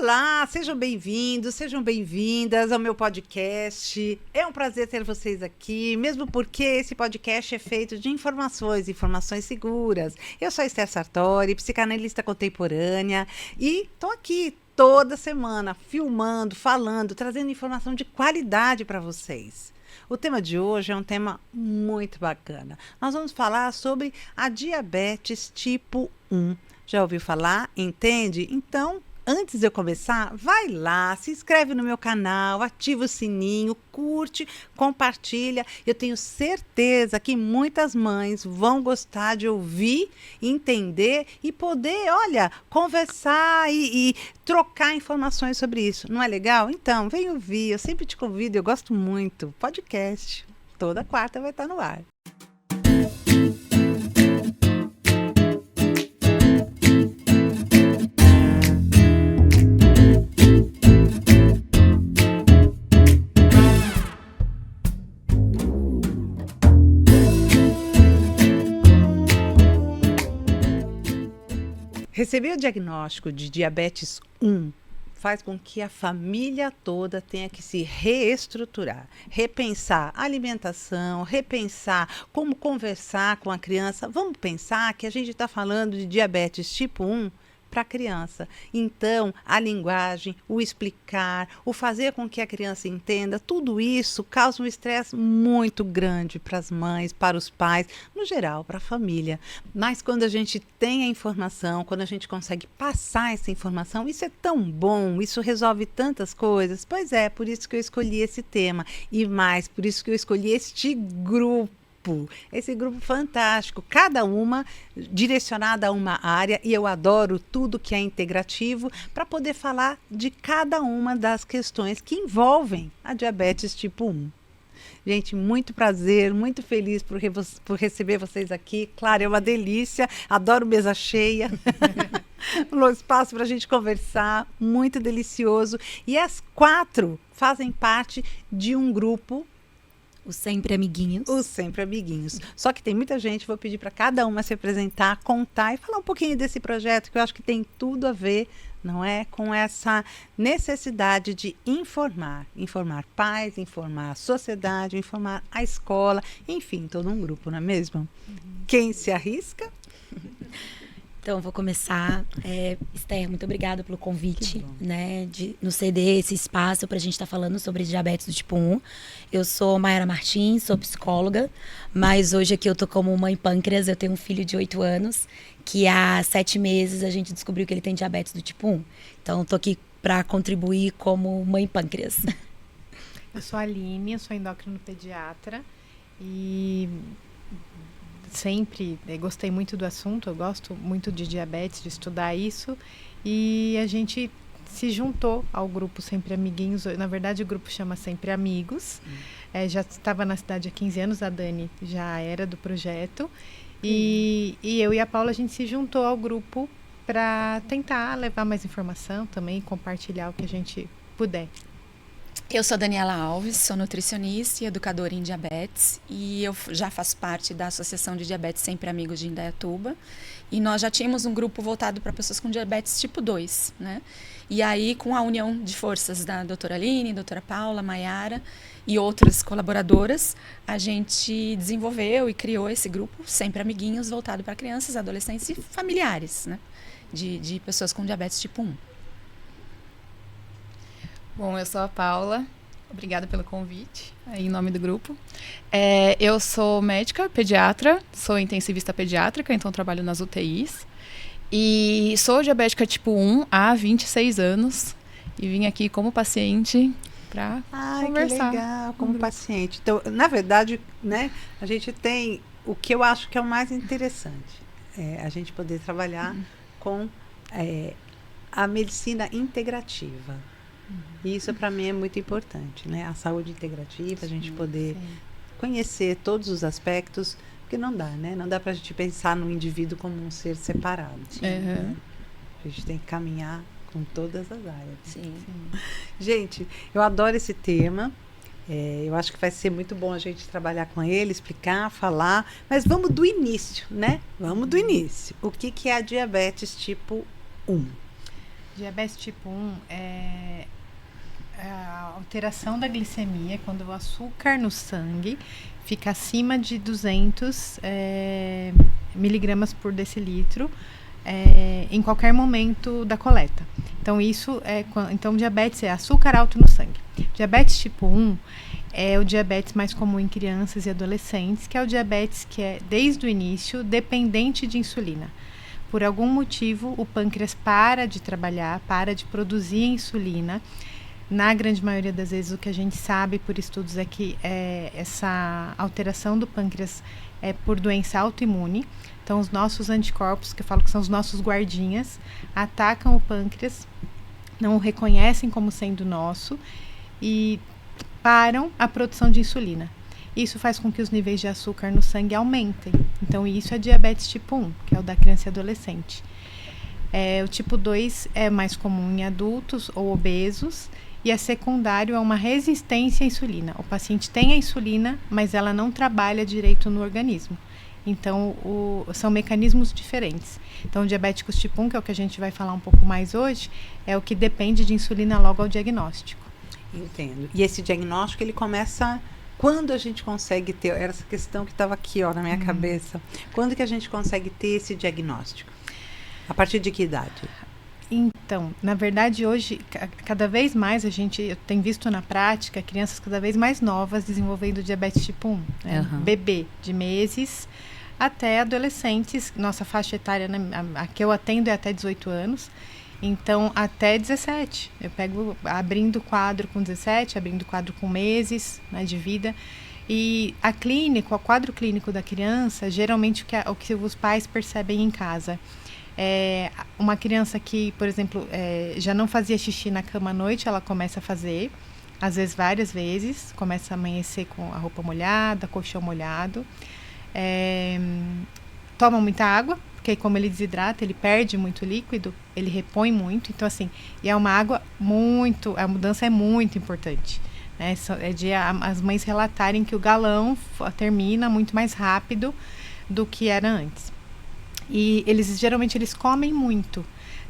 Olá, sejam bem-vindos, sejam bem-vindas ao meu podcast. É um prazer ter vocês aqui, mesmo porque esse podcast é feito de informações seguras. Eu sou a Esther Sartori, psicanalista contemporânea, e estou aqui toda semana filmando, falando, trazendo informação de qualidade para vocês. O tema de hoje é um tema muito bacana. Nós vamos falar sobre a diabetes tipo 1. Já ouviu falar? Entende? Então, antes de eu começar, vai lá, se inscreve no meu canal, ativa o sininho, curte, compartilha. Eu tenho certeza que muitas mães vão gostar de ouvir, entender e poder, olha, conversar e trocar informações sobre isso. Não é legal? Então, vem ouvir. Eu sempre te convido, eu gosto muito. Podcast. Toda quarta vai estar no ar. Receber o diagnóstico de diabetes 1 faz com que a família toda tenha que se reestruturar, repensar a alimentação, repensar como conversar com a criança. Vamos pensar que a gente está falando de diabetes tipo 1 para a criança. Então, a linguagem, o explicar, o fazer com que a criança entenda, tudo isso causa um estresse muito grande para as mães, para os pais, no geral, para a família. Mas quando a gente tem a informação, quando a gente consegue passar essa informação, isso é tão bom, isso resolve tantas coisas. Pois é, por isso que eu escolhi esse tema. E mais, por isso que eu escolhi este grupo. Esse grupo fantástico, cada uma direcionada a uma área, e eu adoro tudo que é integrativo para poder falar de cada uma das questões que envolvem a diabetes tipo 1. Gente, muito prazer, muito feliz por receber vocês aqui. Claro, é uma delícia, adoro mesa cheia. Um espaço para a gente conversar, muito delicioso. E as 4 fazem parte de um grupo. Os Sempre Amiguinhos. Os Sempre Amiguinhos. Só que tem muita gente, vou pedir para cada uma se apresentar, contar e falar um pouquinho desse projeto, que eu acho que tem tudo a ver, não é? Com essa necessidade de informar. Informar pais, informar a sociedade, informar a escola, enfim, todo um grupo, não é mesmo? Quem se arrisca? Então, vou começar. Esther, muito obrigada pelo convite, né, de nos ceder esse espaço para a gente estar falando sobre diabetes do tipo 1. Eu sou Mayara Martins, sou psicóloga, mas hoje aqui eu tô como mãe pâncreas. Eu tenho um filho de 8 anos, que há 7 meses a gente descobriu que ele tem diabetes do tipo 1. Então, tô aqui para contribuir como mãe pâncreas. Eu sou a Aline, eu sou endócrino-pediatra e sempre gostei muito do assunto, eu gosto muito de diabetes, de estudar isso, e a gente se juntou ao grupo Sempre Amiguinhos. Na verdade, o grupo chama Sempre Amigos. Já estava na cidade há 15 anos, a Dani já era do projeto, e eu e a Paula, a gente se juntou ao grupo para tentar levar mais informação também, compartilhar o que a gente puder. Eu sou Daniela Alves, sou nutricionista e educadora em diabetes, e eu já faço parte da Associação de Diabetes Sempre Amigos de Indaiatuba, e nós já tínhamos um grupo voltado para pessoas com diabetes tipo 2, né? E aí, com a união de forças da doutora Aline, doutora Paula, Mayara e outras colaboradoras, a gente desenvolveu e criou esse grupo Sempre Amiguinhos, voltado para crianças, adolescentes e familiares, né? De pessoas com diabetes tipo 1. Bom, eu sou a Paula, obrigada pelo convite, aí, em nome do grupo. Eu sou médica, pediatra, sou intensivista pediátrica, então trabalho nas UTIs. E sou diabética tipo 1 há 26 anos e vim aqui como paciente para conversar. Que legal, como paciente. Então, na verdade, né, a gente tem o que eu acho que é o mais interessante, a gente poder trabalhar com a medicina integrativa. Isso para mim é muito importante, né? A saúde integrativa, a gente poder conhecer todos os aspectos, porque não dá, né? Não dá para a gente pensar no indivíduo como um ser separado. Né? A gente tem que caminhar com todas as áreas. Sim. Gente, eu adoro esse tema. Eu acho que vai ser muito bom a gente trabalhar com ele, explicar, falar, mas vamos do início, né? Vamos do início. O que é a diabetes tipo 1? Diabetes tipo 1 é a alteração da glicemia quando o açúcar no sangue fica acima de 200 miligramas por decilitro em qualquer momento da coleta. Então, então, diabetes é açúcar alto no sangue. Diabetes tipo 1 é o diabetes mais comum em crianças e adolescentes, que é o diabetes que é, desde o início, dependente de insulina. Por algum motivo, o pâncreas para de trabalhar, para de produzir insulina. Na grande maioria das vezes, o que a gente sabe por estudos é que essa alteração do pâncreas é por doença autoimune. Então, os nossos anticorpos, que eu falo que são os nossos guardinhas, atacam o pâncreas, não o reconhecem como sendo nosso e param a produção de insulina. Isso faz com que os níveis de açúcar no sangue aumentem. Então, isso é diabetes tipo 1, que é o da criança e adolescente. O tipo 2 é mais comum em adultos ou obesos, e é secundário a uma resistência à insulina. O paciente tem a insulina, mas ela não trabalha direito no organismo. Então, são mecanismos diferentes. Então, diabéticos tipo 1, que é o que a gente vai falar um pouco mais hoje, é o que depende de insulina logo ao diagnóstico. Entendo. E esse diagnóstico, ele começa quando a gente consegue ter, era essa questão que estava aqui, ó, na minha cabeça. Quando que a gente consegue ter esse diagnóstico? A partir de que idade? Então, na verdade, hoje, cada vez mais eu tenho visto na prática crianças cada vez mais novas desenvolvendo diabetes tipo 1. Né? Bebê de meses até adolescentes. Nossa faixa etária, né, a que eu atendo é até 18 anos. Então, até 17. Eu pego abrindo quadro com 17, abrindo quadro com meses, né, de vida. E o quadro clínico da criança, geralmente o que os pais percebem em casa. Uma criança que, por exemplo, já não fazia xixi na cama à noite, ela começa a fazer, às vezes várias vezes, começa a amanhecer com a roupa molhada, colchão molhado. Toma muita água, porque como ele desidrata, ele perde muito líquido, ele repõe muito. Então, assim, e é uma água a mudança é muito importante. Né? As mães relatarem que o galão termina muito mais rápido do que era antes. E geralmente eles comem muito,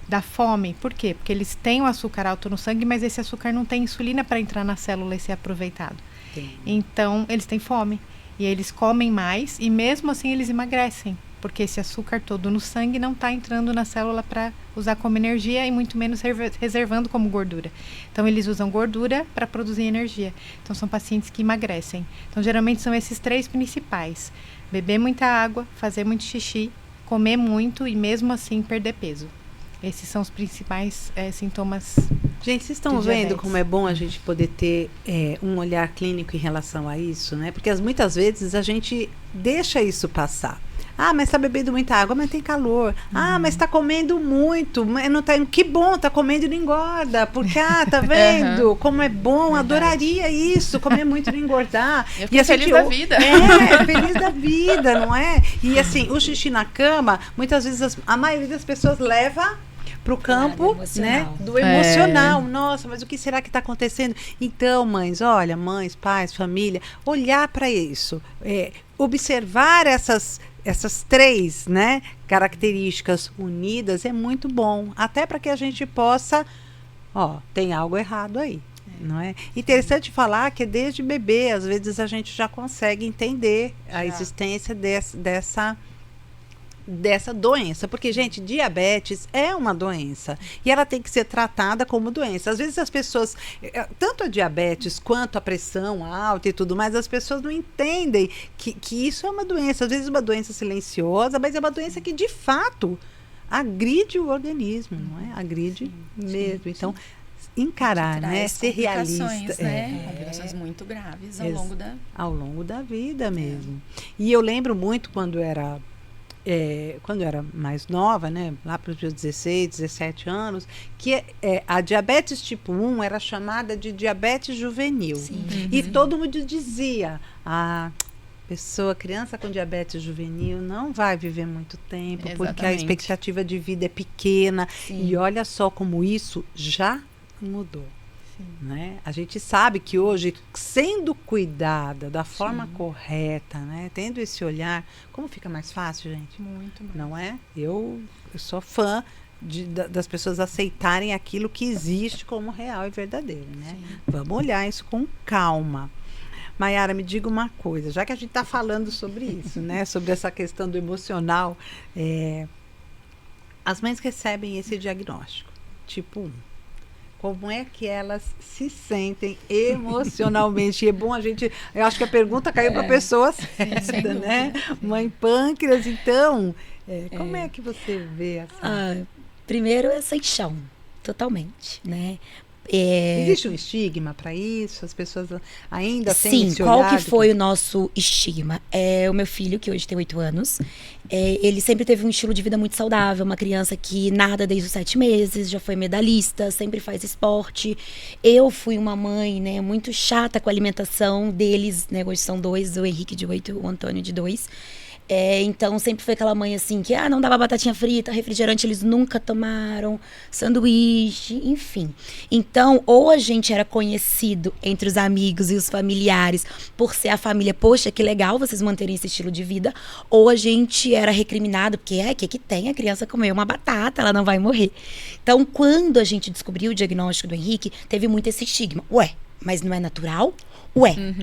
dá fome. Por quê? Porque eles têm o açúcar alto no sangue, mas esse açúcar não tem insulina para entrar na célula e ser aproveitado. Sim. Então, eles têm fome. E eles comem mais e mesmo assim eles emagrecem. Porque esse açúcar todo no sangue não está entrando na célula para usar como energia e muito menos reservando como gordura. Então, eles usam gordura para produzir energia. Então, são pacientes que emagrecem. Então, geralmente são esses 3 principais. Beber muita água, fazer muito xixi, comer muito e mesmo assim perder peso. Esses são os principais sintomas. Gente, vocês estão vendo como é bom a gente poder ter um olhar clínico em relação a isso, né? Porque muitas vezes a gente deixa isso passar. Ah, mas está bebendo muita água, mas tem calor. Ah, mas está comendo muito. Mas não tá, que bom, está comendo e não engorda. Porque, tá vendo como é bom, adoraria isso, comer muito e não engordar. Eu fico feliz da vida. Feliz da vida, não é? E assim, o xixi na cama, muitas vezes a maioria das pessoas leva para o campo, né, do emocional. Nossa, mas o que será que está acontecendo? Então, mães, pais, família, olhar para isso, observar essas 3, né, características unidas é muito bom, até para que a gente possa, tem algo errado aí, não é? Interessante falar que desde bebê, às vezes a gente já consegue entender a existência dessa doença, porque, gente, diabetes é uma doença e ela tem que ser tratada como doença. Às vezes as pessoas, tanto a diabetes quanto a pressão alta e tudo mais, as pessoas não entendem que isso é uma doença, às vezes uma doença silenciosa, mas é uma doença que de fato agride o organismo, não é? Agride mesmo. Então, encarar, né? Ser realista. Né? Complicações muito graves ao longo da vida mesmo. E eu lembro muito quando eu era mais nova, né, lá para os meus 16, 17 anos, que a diabetes tipo 1 era chamada de diabetes juvenil. Sim. E todo mundo dizia, criança com diabetes juvenil não vai viver muito tempo, porque a expectativa de vida é pequena. Sim. E olha só como isso já mudou. Né? A gente sabe que hoje, sendo cuidada da forma correta, né? Tendo esse olhar, como fica mais fácil, gente? Muito mais. Não é? Eu sou fã das pessoas aceitarem aquilo que existe como real e verdadeiro, né? Vamos olhar isso com calma. Maiara, me diga uma coisa, já que a gente está falando sobre isso, né? Sobre essa questão do emocional, as mães recebem esse diagnóstico, tipo 1. Como é que elas se sentem emocionalmente? E é bom eu acho que a pergunta caiu para a pessoa certa, né? Mãe pâncreas, então, como é que você vê essa... Primeiro é sem chão, totalmente, né? Existe um estigma para isso? As pessoas ainda têm esse Sim, olhar? qual que foi o nosso estigma? O meu filho, que hoje tem 8 anos, ele sempre teve um estilo de vida muito saudável, uma criança que nada desde os 7 meses, já foi medalhista, sempre faz esporte. Eu fui uma mãe, né, muito chata com a alimentação deles, né, hoje são 2, o Henrique de 8 e o Antônio de 2. Então sempre foi aquela mãe assim que não dava batatinha frita, refrigerante eles nunca tomaram, sanduíche, enfim. Então, ou a gente era conhecido entre os amigos e os familiares por ser a família, poxa, que legal vocês manterem esse estilo de vida, ou a gente era recriminado, porque que tem a criança comer uma batata, ela não vai morrer. Então, quando a gente descobriu o diagnóstico do Henrique, teve muito esse estigma. Mas não é natural?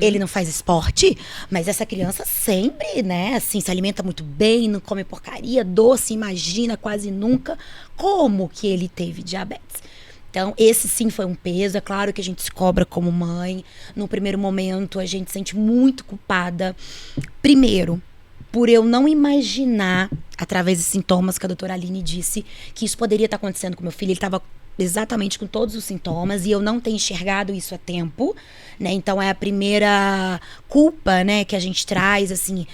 Ele não faz esporte? Mas essa criança sempre, né, assim, se alimenta muito bem, não come porcaria, doce, imagina, quase nunca. Como que ele teve diabetes? Então, esse sim foi um peso. É claro que a gente se cobra como mãe. No primeiro momento, a gente se sente muito culpada. Primeiro, por eu não imaginar, através dos sintomas que a doutora Aline disse, que isso poderia estar acontecendo com meu filho. Ele estava exatamente com todos os sintomas e eu não ter enxergado isso a tempo, né? Então é a primeira culpa, né, que a gente traz, assim,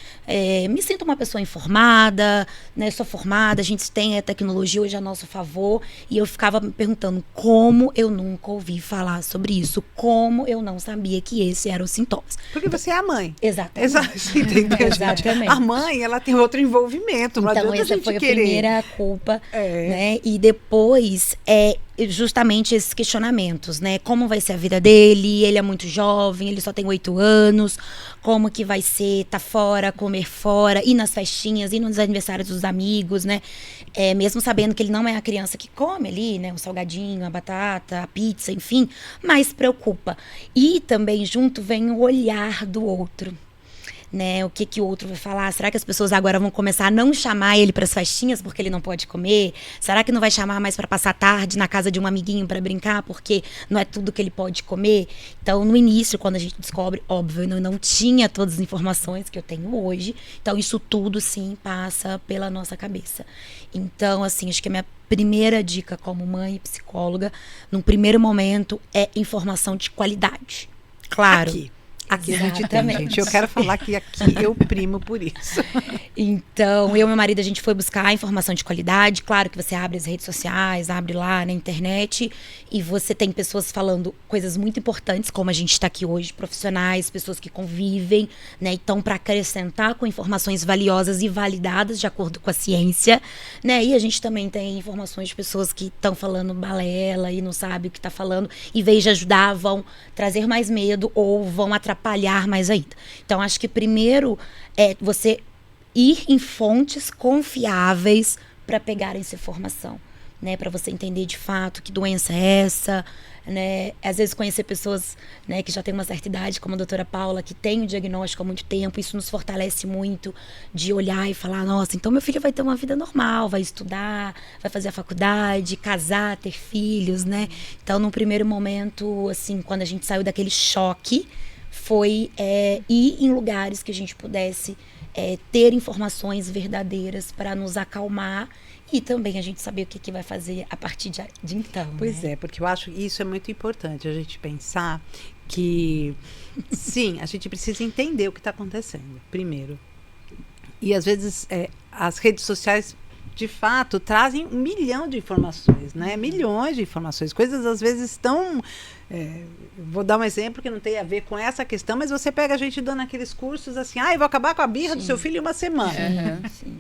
me sinto uma pessoa informada, né, sou formada, a gente tem a tecnologia hoje a nosso favor, e eu ficava me perguntando como eu nunca ouvi falar sobre isso, como eu não sabia que esses eram os sintomas. Porque você é a mãe. Exatamente. Entendeu, Exatamente. A mãe, ela tem outro envolvimento, não então, adianta essa a gente foi querer. A primeira culpa, né? E depois, justamente esses questionamentos, né? Como vai ser a vida dele? Ele é muito jovem, ele só tem 8 anos. Como que vai ser tá fora, comer fora, ir nas festinhas, ir nos aniversários dos amigos, né? Mesmo sabendo que ele não é a criança que come ali, né? O salgadinho, a batata, a pizza, enfim. Mas preocupa. E também junto vem o olhar do outro. Né, o que o outro vai falar? Será que as pessoas agora vão começar a não chamar ele para as festinhas porque ele não pode comer? Será que não vai chamar mais para passar tarde na casa de um amiguinho para brincar porque não é tudo que ele pode comer? Então, no início, quando a gente descobre, óbvio, eu não tinha todas as informações que eu tenho hoje. Então, isso tudo, sim, passa pela nossa cabeça. Então, assim, acho que a minha primeira dica como mãe e psicóloga, num primeiro momento, é informação de qualidade. Claro. Aqui a gente tem, gente. Eu quero falar que aqui eu primo por isso. Então, eu e meu marido, a gente foi buscar informação de qualidade. Claro que você abre as redes sociais, abre lá na internet e você tem pessoas falando coisas muito importantes, como a gente está aqui hoje, profissionais, pessoas que convivem, né? Então, para acrescentar com informações valiosas e validadas de acordo com a ciência, né? E a gente também tem informações de pessoas que estão falando balela e não sabem o que está falando. Em vez de ajudar, vão trazer mais medo ou vão atrapalhar mais ainda. Então, acho que primeiro é você ir em fontes confiáveis para pegar essa informação, né? Para você entender de fato que doença é essa, né? Às vezes conhecer pessoas, né, que já têm uma certa idade, como a doutora Paula, que tem o diagnóstico há muito tempo, isso nos fortalece muito de olhar e falar, nossa, então meu filho vai ter uma vida normal, vai estudar, vai fazer a faculdade, casar, ter filhos, né? Então, num primeiro momento, assim, quando a gente saiu daquele choque, foi ir em lugares que a gente pudesse ter informações verdadeiras para nos acalmar e também a gente saber o que vai fazer a partir de então. Pois né? porque eu acho que isso é muito importante, a gente pensar que, sim, a gente precisa entender o que está acontecendo, primeiro. E às vezes as redes sociais, de fato, trazem 1 milhão de informações, né? Milhões de informações, coisas às vezes tão... vou dar um exemplo que não tem a ver com essa questão, mas você pega a gente dando aqueles cursos assim, eu vou acabar com a birra do seu filho em 1 semana. Sim.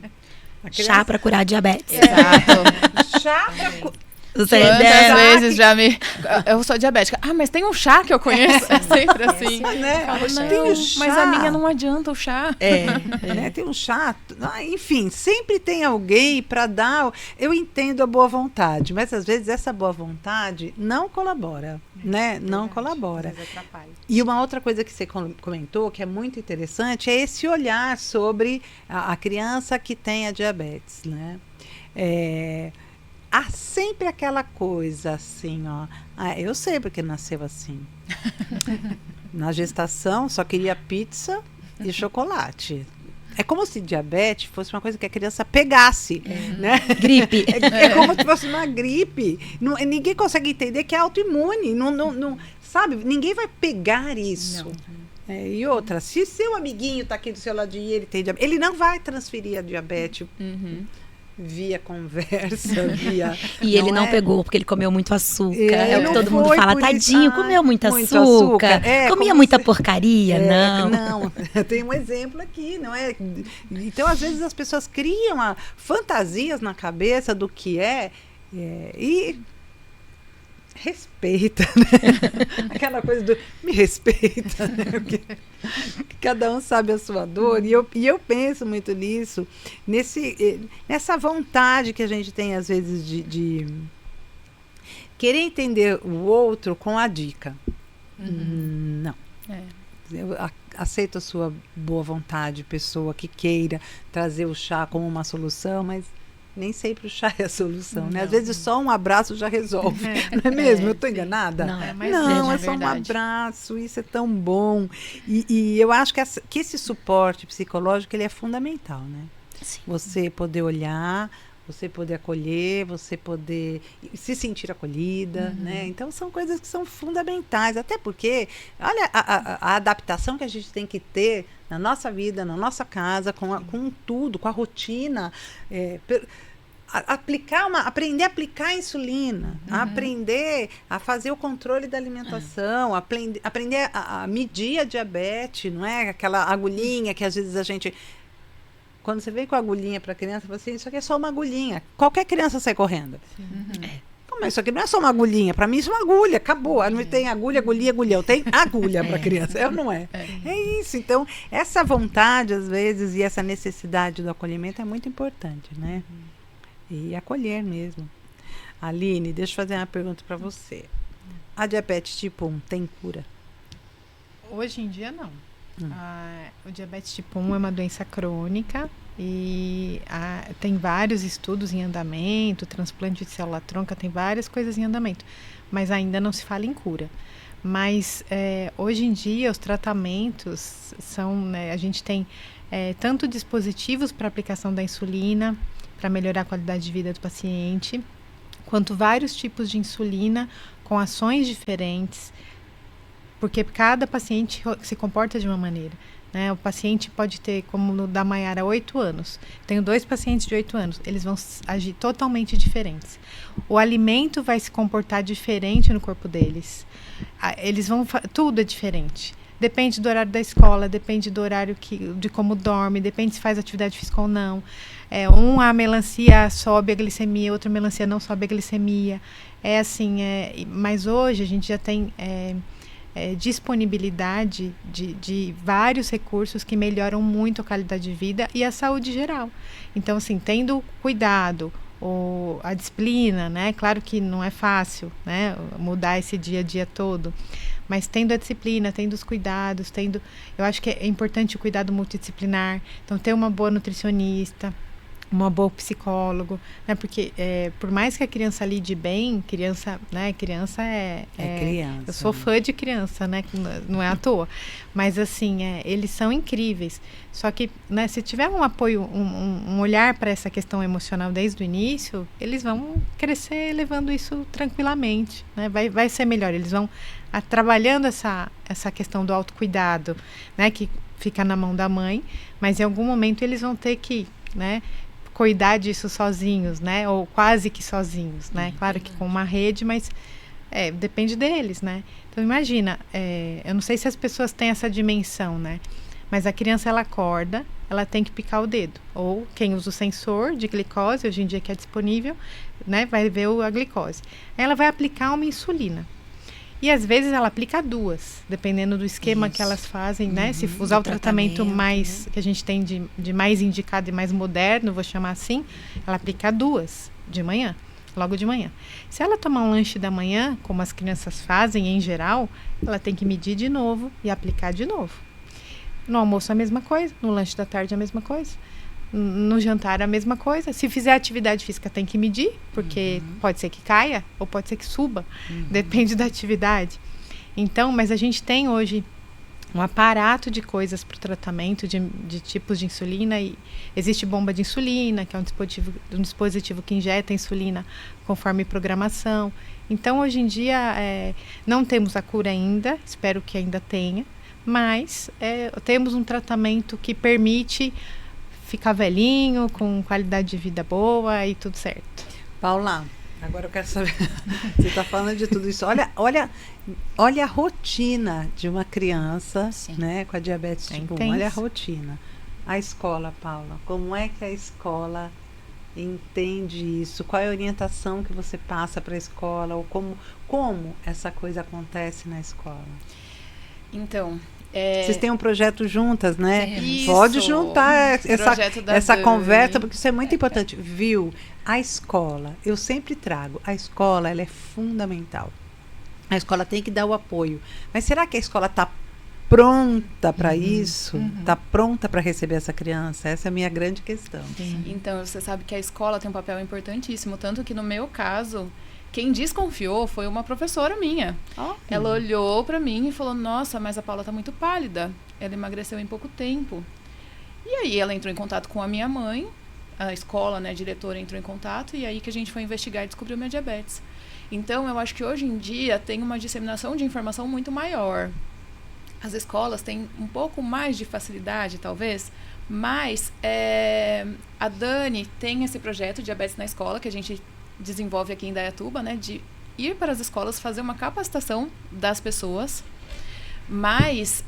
Criança... Chá para curar diabetes. Exato. Chá para... Você Quantas deve. vezes já me... Eu sou diabética. Ah, mas tem um chá que eu conheço. É sempre assim. Né? Falo, Mas não, tem um chá. mas a minha não adianta o chá. Né? Tem um chato. Enfim, sempre tem alguém para dar. Eu entendo a boa vontade, mas às vezes essa boa vontade não colabora, né? Não colabora. Às vezes atrapalha. E uma outra coisa que você comentou, que é muito interessante, é esse olhar sobre a criança que tem a diabetes, né? Há sempre aquela coisa assim, ó. Ah, eu sei porque nasceu assim. Na gestação só queria pizza e chocolate. É como se diabetes fosse uma coisa que a criança pegasse, né? Gripe. É como se fosse uma gripe. Ninguém consegue entender que é autoimune. Não, sabe? Ninguém vai pegar isso. E outra, se seu amiguinho está aqui do seu ladinho e ele tem diabetes, ele não vai transferir a diabetes via conversa, via... E ele não pegou, porque ele comeu muito açúcar. É o que não todo mundo foi fala, por isso. tadinho, comeu muito açúcar. Comia como muita porcaria, não. Não, tem um exemplo aqui, não é? Então, às vezes, as pessoas criam fantasias na cabeça do que e respeita, né? Aquela coisa do me respeita, né? Porque cada um sabe a sua dor, e eu penso muito nisso, nessa vontade que a gente tem às vezes de querer entender o outro com a dica. Não. Eu aceito a sua boa vontade, pessoa que queira trazer o chá como uma solução, mas nem sempre o chá é a solução, né? Às vezes só um abraço já resolve, não é mesmo? Eu estou enganada? Não, é só um abraço, isso é tão bom. E eu acho que esse suporte psicológico ele é fundamental, né? Sim. Você poder olhar, você poder acolher, você poder se sentir acolhida, né? Então são coisas que são fundamentais, até porque, olha a adaptação que a gente tem que ter na nossa vida, na nossa casa, com tudo, com a rotina, aprender a aplicar a insulina, aprender a fazer o controle da alimentação, aprender a medir a diabetes, não é? Aquela agulhinha que às vezes a gente... Quando você vem com a agulhinha para a criança, você fala assim, isso aqui é só uma agulhinha. Qualquer criança sai correndo. Como isso aqui não é só uma agulhinha? Para mim isso é uma agulha, acabou. Não tem agulhão. Tem agulha para a criança, não é? É isso. Então, essa vontade, às vezes, e essa necessidade do acolhimento é muito importante, né? E acolher mesmo. Aline, deixa eu fazer uma pergunta para você. A diabetes tipo 1 tem cura? Hoje em dia, não. O diabetes tipo 1 é uma doença crônica e tem vários estudos em andamento, transplante de célula-tronca, tem várias coisas em andamento, mas ainda não se fala em cura. Mas hoje em dia os tratamentos são, né, a gente tem tanto dispositivos para aplicação da insulina, para melhorar a qualidade de vida do paciente, quanto vários tipos de insulina com ações diferentes, porque cada paciente se comporta de uma maneira, né? O paciente pode ter, como no da Maiara, 8 anos. Tenho 2 pacientes de 8 anos, eles vão agir totalmente diferentes. O alimento vai se comportar diferente no corpo deles. Tudo é diferente. Depende do horário da escola, depende do horário de como dorme, depende se faz atividade física ou não. A melancia sobe a glicemia, outra melancia não sobe a glicemia. Mas hoje a gente já tem... disponibilidade de vários recursos que melhoram muito a qualidade de vida e a saúde geral. Então, assim, tendo cuidado, a disciplina, né? Claro que não é fácil, né? Mudar esse dia a dia todo, mas tendo a disciplina, tendo os cuidados, eu acho que é importante o cuidado multidisciplinar. Então, ter uma boa nutricionista, uma boa psicólogo, né? Porque por mais que a criança lide bem, criança é criança. Eu sou fã de criança, né? Não é à toa. Mas assim, eles são incríveis. Só que, né, se tiver um apoio, um olhar para essa questão emocional desde o início, eles vão crescer levando isso tranquilamente, né? Vai ser melhor. Eles vão trabalhando essa questão do autocuidado, né? Que fica na mão da mãe, mas em algum momento eles vão ter que, né, cuidar disso sozinhos, né? Ou quase que sozinhos, né? Claro que com uma rede, mas depende deles, né? Então, imagina, eu não sei se as pessoas têm essa dimensão, né? Mas a criança, ela acorda, ela tem que picar o dedo. Ou quem usa o sensor de glicose, hoje em dia que é disponível, né, vai ver a glicose. Aí ela vai aplicar uma insulina. E às vezes ela aplica 2, dependendo do esquema que elas fazem, né? Se usar o tratamento mais, que a gente tem de mais indicado e mais moderno, vou chamar assim, ela aplica 2 de manhã, logo de manhã. Se ela tomar um lanche da manhã, como as crianças fazem em geral, ela tem que medir de novo e aplicar de novo. No almoço a mesma coisa, no lanche da tarde a mesma coisa. No jantar a mesma coisa. Se fizer atividade física tem que medir, porque pode ser que caia ou pode ser que suba. Depende da atividade. Então, mas a gente tem hoje um aparato de coisas para o tratamento de tipos de insulina. E existe bomba de insulina, que é um dispositivo que injeta insulina conforme programação. Então, hoje em dia, não temos a cura ainda, espero que ainda tenha, mas temos um tratamento que permite ficar velhinho, com qualidade de vida boa e tudo certo. Paula, agora eu quero saber, você está falando de tudo isso. Olha a rotina de uma criança, né, com a diabetes tipo 1. Olha a rotina. A escola, Paula, como é que a escola entende isso? Qual é a orientação que você passa para a escola? Ou como essa coisa acontece na escola? Então, vocês têm um projeto juntas, né? Isso. Pode juntar essa conversa, porque isso é muito importante. Viu? A escola, eu sempre trago, a escola ela é fundamental. A escola tem que dar o apoio. Mas será que a escola está pronta para isso? Está pronta para receber essa criança? Essa é a minha grande questão. Então, você sabe que a escola tem um papel importantíssimo, tanto que no meu caso, quem desconfiou foi uma professora minha. Ela olhou para mim e falou, nossa, mas a Paula tá muito pálida. Ela emagreceu em pouco tempo. E aí ela entrou em contato com a minha mãe, a escola, né, a diretora entrou em contato, e aí que a gente foi investigar e descobriu minha diabetes. Então, eu acho que hoje em dia tem uma disseminação de informação muito maior. As escolas têm um pouco mais de facilidade, talvez, mas a Dani tem esse projeto Diabetes na Escola, que a gente desenvolve aqui em Indaiatuba, né, de ir para as escolas fazer uma capacitação das pessoas, mas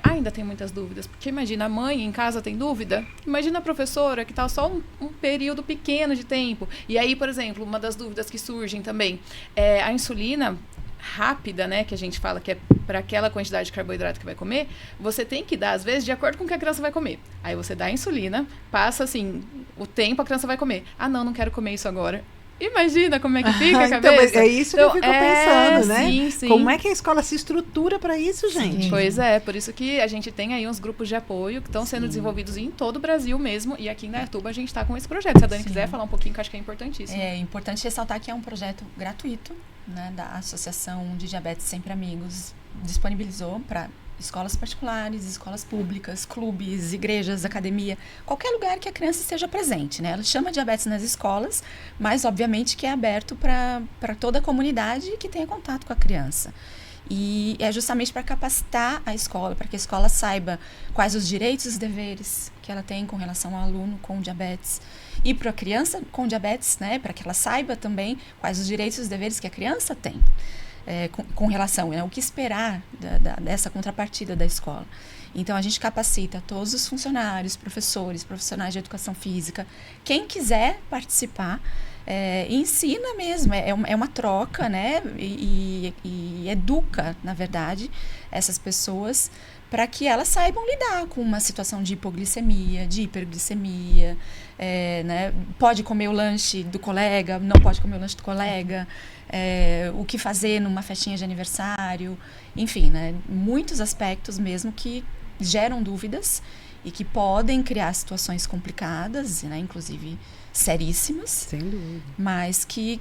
ainda tem muitas dúvidas, porque imagina, a mãe em casa tem dúvida, imagina a professora que está só um período pequeno de tempo, e aí, por exemplo, uma das dúvidas que surgem também é a insulina rápida, né, que a gente fala que é para aquela quantidade de carboidrato que vai comer, você tem que dar, às vezes, de acordo com o que a criança vai comer. Aí você dá a insulina, passa, assim, o tempo a criança vai comer. Ah, não quero comer isso agora. Imagina como é que fica a cabeça. Então, é isso que eu fico pensando, né? Sim. Como é que a escola se estrutura para isso, gente? Pois é, por isso que a gente tem aí uns grupos de apoio que estão sendo desenvolvidos em todo o Brasil mesmo, e aqui em Indaiatuba a gente está com esse projeto. Se a Dani quiser falar um pouquinho, que eu acho que é importantíssimo. É importante ressaltar que é um projeto gratuito, né, da Associação de Diabetes Sempre Amigos, disponibilizou para escolas particulares, escolas públicas, clubes, igrejas, academia, qualquer lugar que a criança esteja presente, né? Ela chama diabetes nas escolas, mas obviamente que é aberto para toda a comunidade que tenha contato com a criança. E é justamente para capacitar a escola, para que a escola saiba quais os direitos e os deveres que ela tem com relação ao aluno com diabetes. E para a criança com diabetes, né, para que ela saiba também quais os direitos e os deveres que a criança tem. Com relação, né, o que esperar dessa contrapartida da escola. Então, a gente capacita todos os funcionários, professores, profissionais de educação física, quem quiser participar, ensina mesmo, é uma troca, né, e educa, na verdade, essas pessoas para que elas saibam lidar com uma situação de hipoglicemia, de hiperglicemia, né, pode comer o lanche do colega, não pode comer o lanche do colega, o que fazer numa festinha de aniversário, enfim, né, muitos aspectos mesmo que geram dúvidas e que podem criar situações complicadas, né, inclusive seríssimas. Sem dúvida. Mas que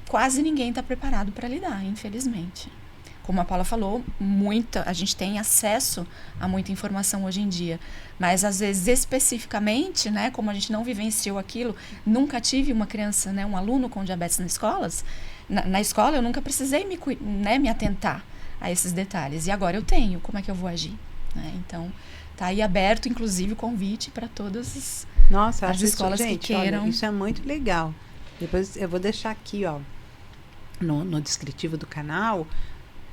quase ninguém está preparado para lidar, infelizmente. Como a Paula falou, a gente tem acesso a muita informação hoje em dia, mas às vezes especificamente, né, como a gente não vivenciou aquilo, nunca tive uma criança, né, um aluno com diabetes nas escolas, na escola eu nunca precisei me atentar a esses detalhes, e agora eu tenho, como é que eu vou agir? Né? Então, tá aí aberto, inclusive, o convite para todas as escolas que queiram. Olha, isso é muito legal. Depois eu vou deixar aqui, ó, no descritivo do canal,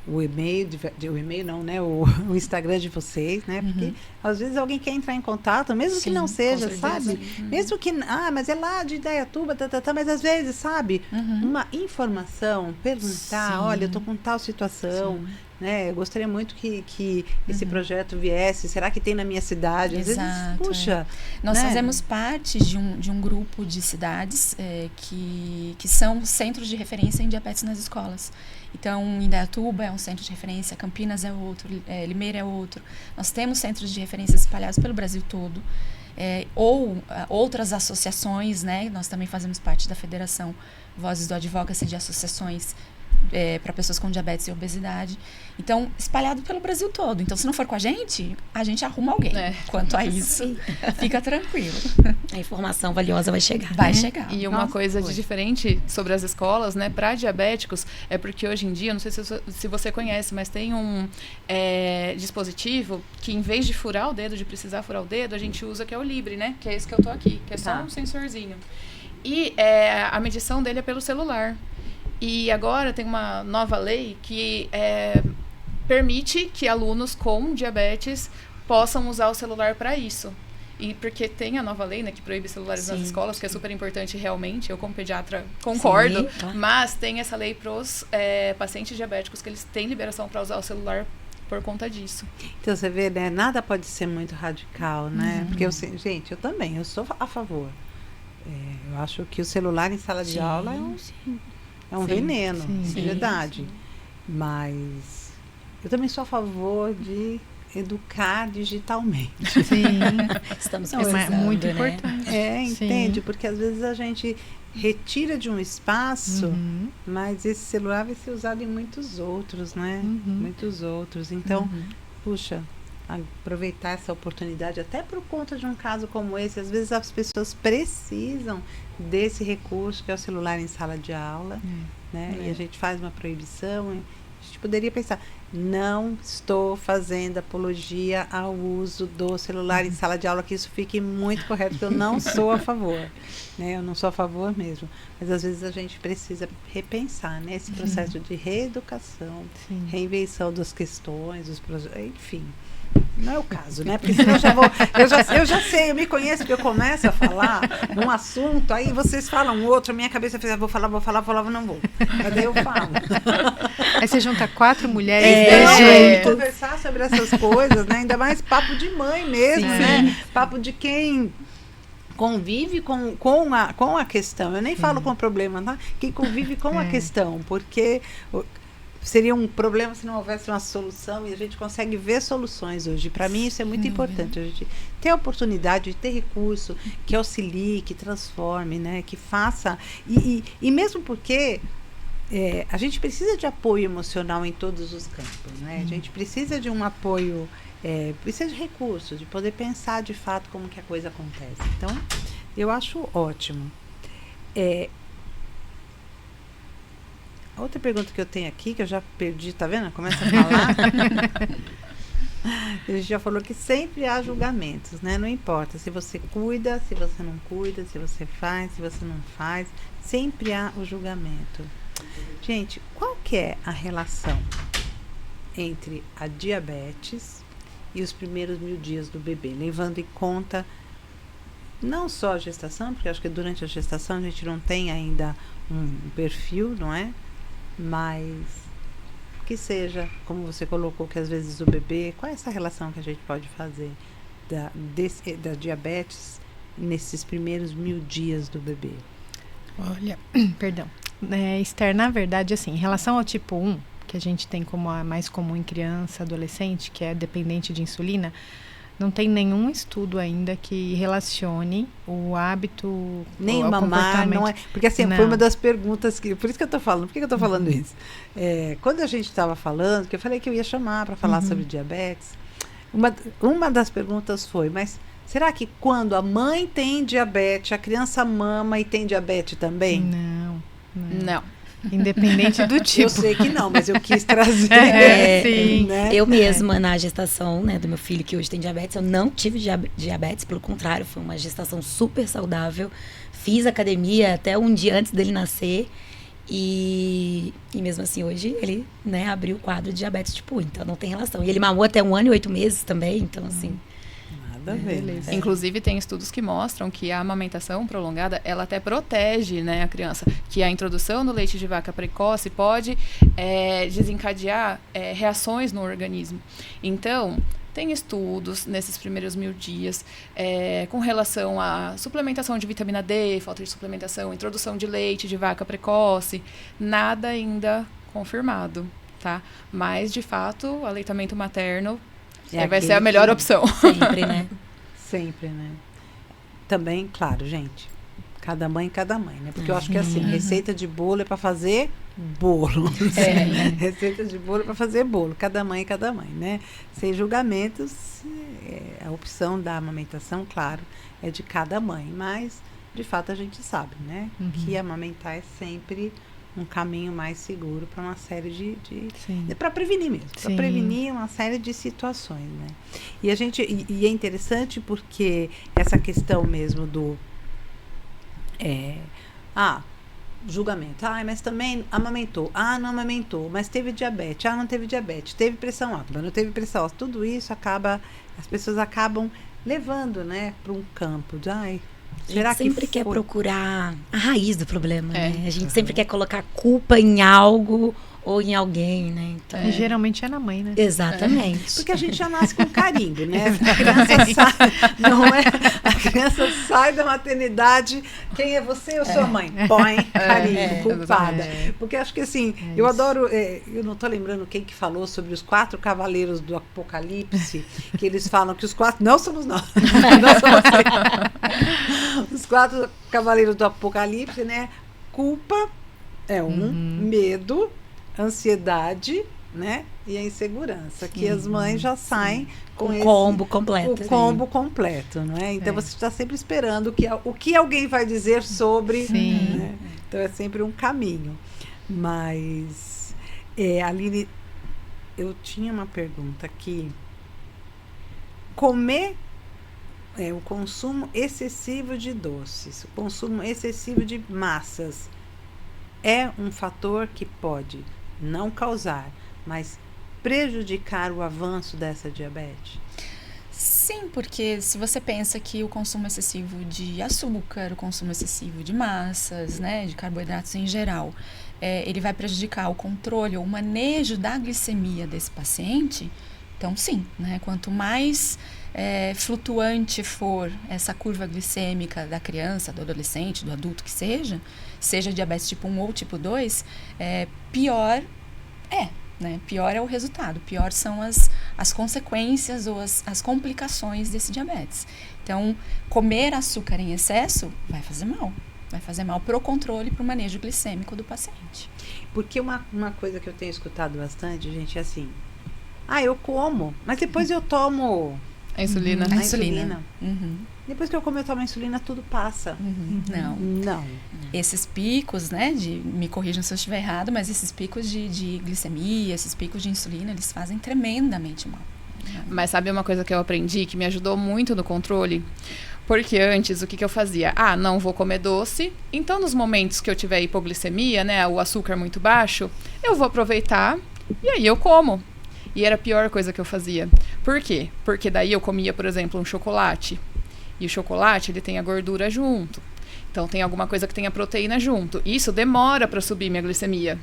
o e-mail, o e-mail não, né? O Instagram de vocês, né? Porque às vezes alguém quer entrar em contato, mesmo que Sim, não seja, com sabe? certeza. Mesmo que, mas é lá de Indaiatuba, mas às vezes, sabe? Uma informação, perguntar, Sim. olha, eu tô com tal situação, né? Eu gostaria muito que esse projeto viesse, será que tem na minha cidade? Às vezes, Exato, puxa, Nós né? fazemos parte de um grupo de cidades que são centros de referência em diabetes nas escolas. Então, Indaiatuba é um centro de referência, Campinas é outro, Limeira é outro. Nós temos centros de referência espalhados pelo Brasil todo. Outras associações, né? Nós também fazemos parte da Federação Vozes do Advocacy de associações para pessoas com diabetes e obesidade. Então, espalhado pelo Brasil todo. Então, se não for com a gente arruma alguém. Quanto a isso, fica tranquilo. A informação valiosa vai chegar. Vai chegar. E uma coisa de diferente sobre as escolas, né, para diabéticos, é porque hoje em dia, não sei se você conhece, mas tem um dispositivo que, em vez de furar o dedo, de precisar furar o dedo, a gente usa que é o Libre, né? Que é esse que eu tô aqui, que é só um sensorzinho. E a medição dele é pelo celular. E agora tem uma nova lei que permite que alunos com diabetes possam usar o celular para isso. E porque tem a nova lei, né, que proíbe celulares nas escolas, que é super importante realmente, eu como pediatra concordo, Sim, claro. mas tem essa lei para os pacientes diabéticos que eles têm liberação para usar o celular por conta disso. Então você vê, né? Nada pode ser muito radical, né? Porque gente, eu também, eu sou a favor. Eu acho que o celular em sala de aula é um veneno, de verdade. Mas eu também sou a favor de educar digitalmente. Sim, Estamos não, é precisando, muito né? importante. Entende? Porque às vezes a gente retira de um espaço, mas esse celular vai ser usado em muitos outros, né? Muitos outros. Então, puxa, aproveitar essa oportunidade, até por conta de um caso como esse, às vezes as pessoas precisam desse recurso que é o celular em sala de aula, né? E a gente faz uma proibição, a gente poderia pensar, não estou fazendo apologia ao uso do celular em sala de aula, que isso fique muito correto, porque eu não sou a favor, né? Eu não sou a favor mesmo, mas às vezes a gente precisa repensar, né? Esse processo de reeducação, reinvenção das questões, dos projetos, enfim. Não é o caso, né? Porque senão eu já sei, eu me conheço, porque eu começo a falar um assunto, aí vocês falam outro, a minha cabeça fez, vou falar, não vou. Mas daí eu falo. Aí você junta 4 mulheres Conversar sobre essas coisas, né? Ainda mais papo de mãe mesmo, né? Papo de quem convive com a questão. Eu nem falo com o problema, tá? Quem convive com a questão, porque seria um problema se não houvesse uma solução, e a gente consegue ver soluções hoje. Para mim isso é muito importante, a gente ter a oportunidade de ter recurso que auxilie, que transforme, né, que faça, e mesmo porque a gente precisa de apoio emocional em todos os campos, né? A gente precisa de um apoio, precisa de recursos, de poder pensar de fato como que a coisa acontece. Então, eu acho ótimo. A outra pergunta que eu tenho aqui, que eu já perdi, tá vendo? Começa a falar. A gente já falou que sempre há julgamentos, né? Não importa se você cuida, se você não cuida, se você faz, se você não faz, sempre há o julgamento. Gente, qual que é a relação entre a diabetes e os primeiros 1000 dias do bebê, levando em conta não só a gestação, porque acho que durante a gestação a gente não tem ainda um perfil, não é? Mas que seja, como você colocou, que às vezes o bebê, qual é essa relação que a gente pode fazer da diabetes nesses primeiros 1000 dias do bebê? Olha, perdão. Esther, na verdade, assim, em relação ao tipo 1, que a gente tem como a mais comum em criança, adolescente, que é dependente de insulina, não tem nenhum estudo ainda que relacione o hábito, nem o mamar, não é? Porque assim, não. Foi uma das perguntas que, por isso que eu estou falando, por que eu estou falando isso? Quando a gente estava falando, que eu falei que eu ia chamar para falar sobre diabetes, uma das perguntas foi, mas será que quando a mãe tem diabetes, a criança mama e tem diabetes também? Não. Independente do tipo. Eu sei que não, mas eu quis trazer. Sim. Né? Eu mesma, na gestação, né, do meu filho, que hoje tem diabetes, eu não tive diabetes, pelo contrário, foi uma gestação super saudável. Fiz academia até um dia antes dele nascer E mesmo assim, hoje ele, né, abriu o quadro de diabetes tipo 1, então não tem relação. E ele mamou até 1 ano e 8 meses também, então assim... Nada a ver. Beleza. Inclusive, tem estudos que mostram que a amamentação prolongada, ela até protege, né, a criança. Que a introdução do leite de vaca precoce pode desencadear reações no organismo. Então, tem estudos nesses primeiros 1000 dias com relação à suplementação de vitamina D, falta de suplementação, introdução de leite de vaca precoce. Nada ainda confirmado, tá? Mas, de fato, o aleitamento materno vai ser a melhor opção. Sempre, né? Sempre, né? Também, claro, gente. Cada mãe, né? Porque eu acho que assim, receita de bolo é para fazer bolo. Receita de bolo é para fazer bolo. Cada mãe, né? Sem julgamentos, a opção da amamentação, claro, é de cada mãe. Mas, de fato, a gente sabe, né? Que amamentar é sempre um caminho mais seguro para uma série para prevenir mesmo, para prevenir uma série de situações, né? E a gente e é interessante porque essa questão mesmo do julgamento, mas também amamentou, não amamentou, mas teve diabetes, não teve diabetes, teve pressão alta, não teve pressão alta, tudo isso as pessoas acabam levando, né, para um campo de será que sempre quer procurar a raiz do problema, né? A gente sempre quer colocar culpa em algo ou em alguém, né? Então, E geralmente é na mãe, né? Exatamente. Porque a gente já nasce com carimbo, né? A criança sai, não é? A criança sai da maternidade, quem é você ou sua mãe? Põe carimbo, culpada. Porque acho que assim, eu adoro, eu não estou lembrando quem que falou sobre os 4 cavaleiros do Apocalipse, que eles falam que os 4, não somos nós, não somos nós. Os 4 cavaleiros do Apocalipse, né? Culpa é medo, ansiedade, né? E a insegurança, que as mães já saem com o combo completo. O combo completo, não é? Então você está sempre esperando o que alguém vai dizer sobre. Né? Então é sempre um caminho. Mas, Aline, eu tinha uma pergunta aqui. Comer o consumo excessivo de doces, o consumo excessivo de massas é um fator que pode não causar, mas prejudicar o avanço dessa diabetes? Sim, porque se você pensa que o consumo excessivo de açúcar, o consumo excessivo de massas, né, de carboidratos em geral, ele vai prejudicar o controle ou o manejo da glicemia desse paciente, então sim, né, quanto mais flutuante for essa curva glicêmica da criança, do adolescente, do adulto que seja diabetes tipo 1 ou tipo 2, pior né? Pior é o resultado, pior são as consequências ou as complicações desse diabetes. Então, comer açúcar em excesso vai fazer mal para o controle e para o manejo glicêmico do paciente. Porque uma coisa que eu tenho escutado bastante, gente, é assim, eu como, mas depois eu tomo a insulina. A insulina. Depois que eu como, eu tomo a insulina, tudo passa. Não. Esses picos, né, me corrijam se eu estiver errado, mas esses picos de glicemia, esses picos de insulina, eles fazem tremendamente mal. Mas sabe uma coisa que eu aprendi, que me ajudou muito no controle? Porque antes, o que eu fazia? Não vou comer doce, então nos momentos que eu tiver hipoglicemia, né, o açúcar muito baixo, eu vou aproveitar e aí eu como. E era a pior coisa que eu fazia. Por quê? Porque daí eu comia, por exemplo, um chocolate. E o chocolate, ele tem a gordura junto. Então, tem alguma coisa que tem a proteína junto. Isso demora para subir minha glicemia.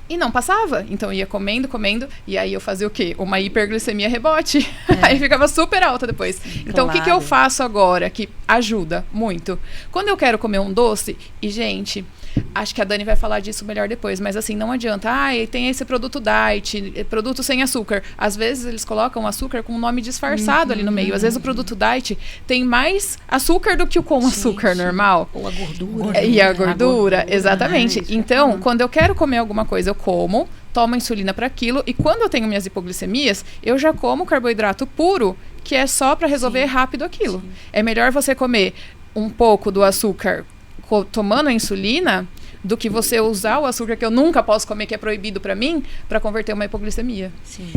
E não passava. Então, eu ia comendo, e aí eu fazia o quê? Uma hiperglicemia rebote. Aí ficava super alta depois. Então, o que eu faço agora que ajuda muito? Quando eu quero comer um doce, e gente, acho que a Dani vai falar disso melhor depois, mas assim, não adianta. Tem esse produto diet, produto sem açúcar. Às vezes, eles colocam açúcar com um nome disfarçado ali no meio. Às vezes, o produto diet tem mais açúcar do que o com açúcar normal. Ou a gordura. E a gordura, exatamente. Então, quando eu quero comer alguma coisa, eu como, tomo insulina para aquilo, e quando eu tenho minhas hipoglicemias, eu já como carboidrato puro, que é só para resolver rápido aquilo. É melhor você comer um pouco do açúcar tomando a insulina do que você usar o açúcar que eu nunca posso comer, que é proibido para mim, para converter uma hipoglicemia. Sim.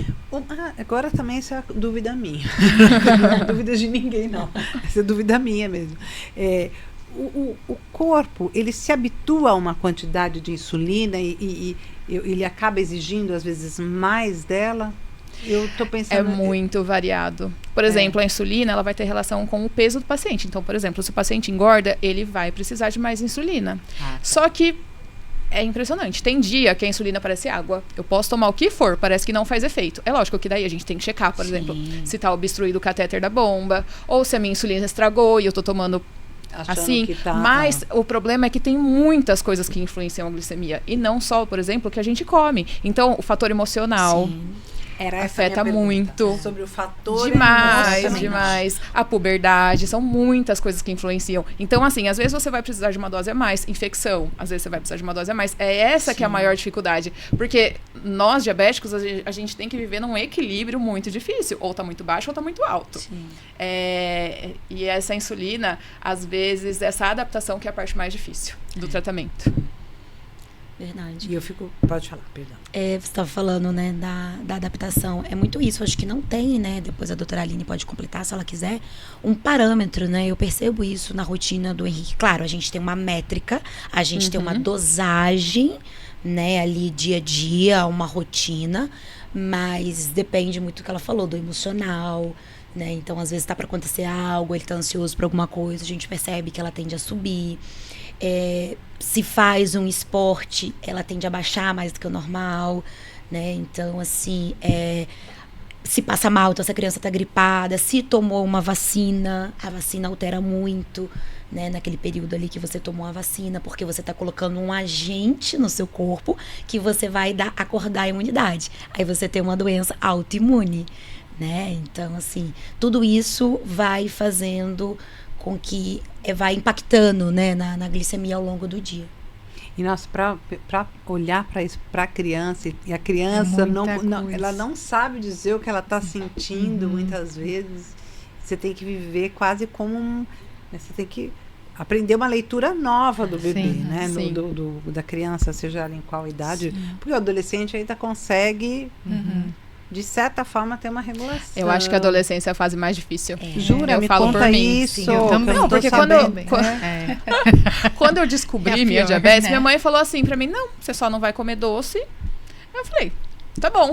Agora também essa é dúvida minha. Não é dúvida de ninguém, não. Essa é dúvida minha mesmo. o corpo, ele se habitua a uma quantidade de insulina e ele acaba exigindo, às vezes, mais dela? Eu tô pensando... É muito variado. Por exemplo, a insulina, ela vai ter relação com o peso do paciente. Então, por exemplo, se o paciente engorda, ele vai precisar de mais insulina. Só que é impressionante. Tem dia que a insulina parece água. Eu posso tomar o que for, parece que não faz efeito. É lógico que daí a gente tem que checar, por exemplo, se tá obstruído o catéter da bomba, ou se a minha insulina estragou e eu tô tomando Achando assim. que tá, Mas o problema é que tem muitas coisas que influenciam a glicemia. E não só, por exemplo, o que a gente come. Então, o fator emocional... Era essa afeta a minha pergunta. muito. Sobre o fator Demais, demais. A puberdade, são muitas coisas que influenciam. Então, assim, às vezes você vai precisar de uma dose a mais, infecção, às vezes você vai precisar de uma dose a mais. É essa que é a maior dificuldade. Porque nós, diabéticos, a gente tem que viver num equilíbrio muito difícil. Ou tá muito baixo ou tá muito alto. E essa insulina, às vezes, essa adaptação que é a parte mais difícil do tratamento. Verdade. E eu fico... Pode falar, perdão. Você estava falando, né, da adaptação. É muito isso. Acho que não tem, né, depois a doutora Aline pode completar, se ela quiser, um parâmetro, né? Eu percebo isso na rotina do Henrique. Claro, a gente tem uma métrica, a gente tem uma dosagem, né, ali dia a dia, uma rotina, mas depende muito do que ela falou, do emocional, né? Então, às vezes tá para acontecer algo, ele tá ansioso por alguma coisa, a gente percebe que ela tende a subir. Se faz um esporte, ela tende a baixar mais do que o normal, né? Então, assim, se passa mal, então essa criança tá gripada, se tomou uma vacina, a vacina altera muito, né? Naquele período ali que você tomou a vacina, porque você tá colocando um agente no seu corpo que você vai acordar a imunidade. Aí você tem uma doença autoimune, né? Então, assim, tudo isso vai fazendo com que vai impactando, né, na glicemia ao longo do dia. E nossa, para olhar para isso, para a criança, e a criança ela não sabe dizer o que ela está sentindo muitas vezes. Você tem que viver quase como você tem que aprender uma leitura nova do bebê, né? Da criança, seja ela em qual idade. Porque o adolescente ainda consegue... de certa forma, ter uma regulação. Eu acho que a adolescência é a fase mais difícil. Jura? Eu me falo conta por mim. isso. Sim, eu também. Não, porque quando eu descobri minha diabetes, minha mãe falou assim pra mim, não, você só não vai comer doce. Eu falei, tá bom.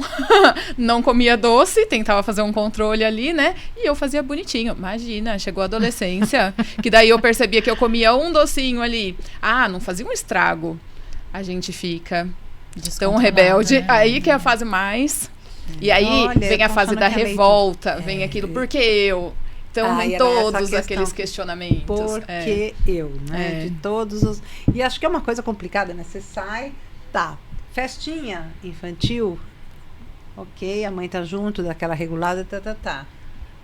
Não comia doce, tentava fazer um controle ali, né? E eu fazia bonitinho. Imagina, chegou a adolescência, que daí eu percebia que eu comia um docinho ali. Não fazia um estrago. A gente fica tão rebelde. Né? Aí que é a fase mais... E aí vem a fase da revolta, vem aquilo, por que eu? Então, vem todos aqueles questionamentos. Por que eu, né? De todos os... E acho que é uma coisa complicada, né? Você sai, festinha infantil, ok, a mãe tá junto, daquela regulada,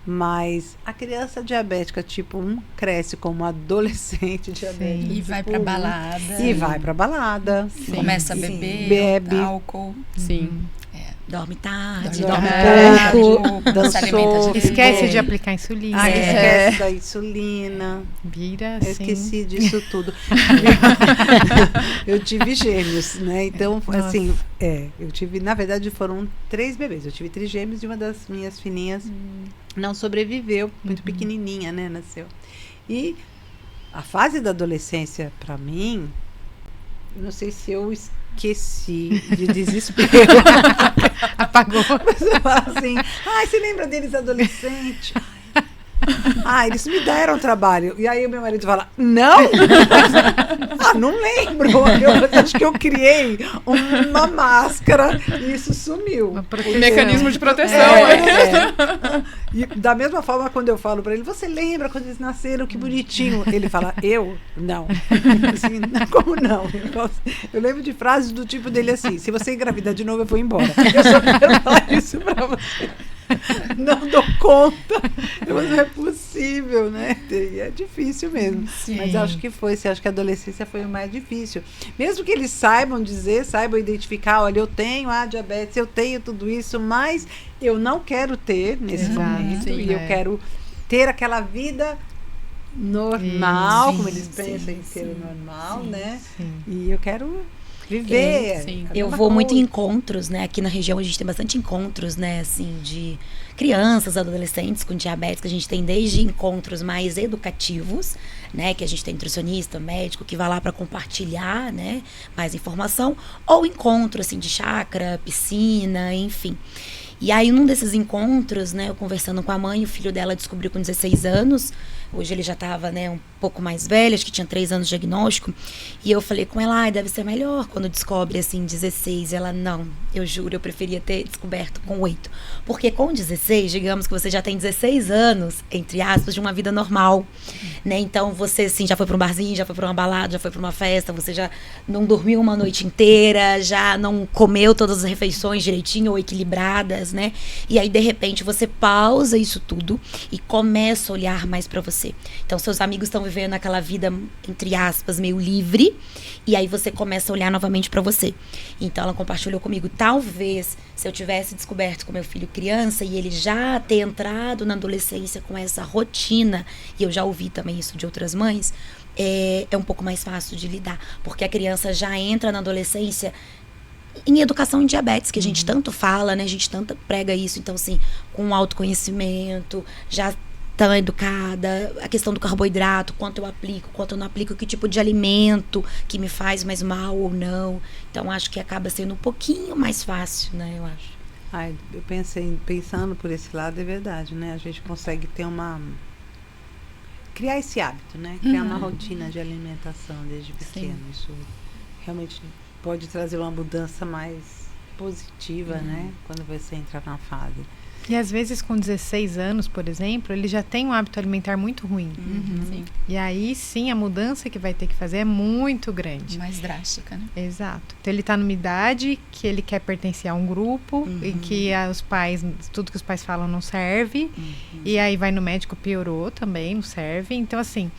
Mas a criança diabética tipo 1 cresce como adolescente diabético. E vai pra balada. E vai pra balada. Começa a beber, bebe. Álcool. Sim. Dorme tarde, dorme pouco, dançou, esquece de aplicar insulina. Esquece da insulina. Vira Eu assim. esqueci disso tudo. Eu tive gêmeos, né? Então, assim, eu tive, na verdade, foram 3 bebês. Eu tive trigêmeos e uma das minhas filhinhas não sobreviveu, muito pequenininha, né? Nasceu. E a fase da adolescência, pra mim, eu não sei se eu esqueci de desespero. Apagou. Você fala assim, você lembra deles adolescente? Eles me deram trabalho. E aí o meu marido fala, não? Não lembro. Eu acho que eu criei uma máscara e isso sumiu. Um mecanismo de proteção. E da mesma forma, quando eu falo pra ele, você lembra quando eles nasceram, que bonitinho? Ele fala, eu? Não. Assim, como não? Eu lembro de frases do tipo dele assim, se você engravidar de novo, eu vou embora. Eu só quero falar isso pra você. Não dou conta. Mas não é possível, né? E é difícil mesmo. Sim. Mas acho que acho que a adolescência foi o mais difícil. Mesmo que eles saibam dizer, saibam identificar, olha, eu tenho a diabetes, eu tenho tudo isso, mas eu não quero ter nesse momento. Sim, e eu quero ter aquela vida normal, como eles pensam em ser normal, né? Sim. E eu quero viver. Sim. Eu Uma vou muito em coisa. encontros, né? Aqui na região a gente tem bastante encontros, né? Assim, de crianças, adolescentes com diabetes, que a gente tem desde encontros mais educativos, né? Que a gente tem nutricionista, médico, que vai lá para compartilhar, né? Mais informação. Ou encontro, assim, de chácara, piscina, enfim. E aí, num desses encontros, né? Eu conversando com a mãe, o filho dela descobriu com 16 anos. Hoje ele já estava, né, um pouco mais velho, acho que tinha 3 anos de diagnóstico. E eu falei com ela, deve ser melhor quando descobre, assim, 16. Ela, não, eu juro, eu preferia ter descoberto com 8. Porque com 16, digamos que você já tem 16 anos, entre aspas, de uma vida normal, né? Então você, assim, já foi para um barzinho, já foi para uma balada, já foi para uma festa, você já não dormiu uma noite inteira, já não comeu todas as refeições direitinho ou equilibradas, né? E aí, de repente, você pausa isso tudo e começa a olhar mais para você. Então, seus amigos estão vivendo aquela vida, entre aspas, meio livre, e aí você começa a olhar novamente para você. Então, ela compartilhou comigo, talvez, se eu tivesse descoberto com meu filho criança, e ele já ter entrado na adolescência com essa rotina, e eu já ouvi também isso de outras mães, é um pouco mais fácil de lidar, porque a criança já entra na adolescência em educação em diabetes, que a gente tanto fala, né? A gente tanto prega isso, então, assim, com autoconhecimento, já tão educada, a questão do carboidrato, quanto eu aplico, quanto eu não aplico, que tipo de alimento que me faz mais mal ou não. Então, acho que acaba sendo um pouquinho mais fácil, né, eu acho. Ai, eu pensando por esse lado, é verdade, né? A gente consegue ter criar esse hábito, né? Criar uma rotina de alimentação desde pequeno. Isso realmente pode trazer uma mudança mais positiva, né? Quando você entra na fase. E às vezes com 16 anos, por exemplo, ele já tem um hábito alimentar muito ruim. Sim. E aí sim, a mudança que vai ter que fazer é muito grande. Mais drástica, né? Exato. Então ele está numa idade que ele quer pertencer a um grupo e que os pais, tudo que os pais falam não serve. E aí vai no médico, piorou também, não serve. Então assim,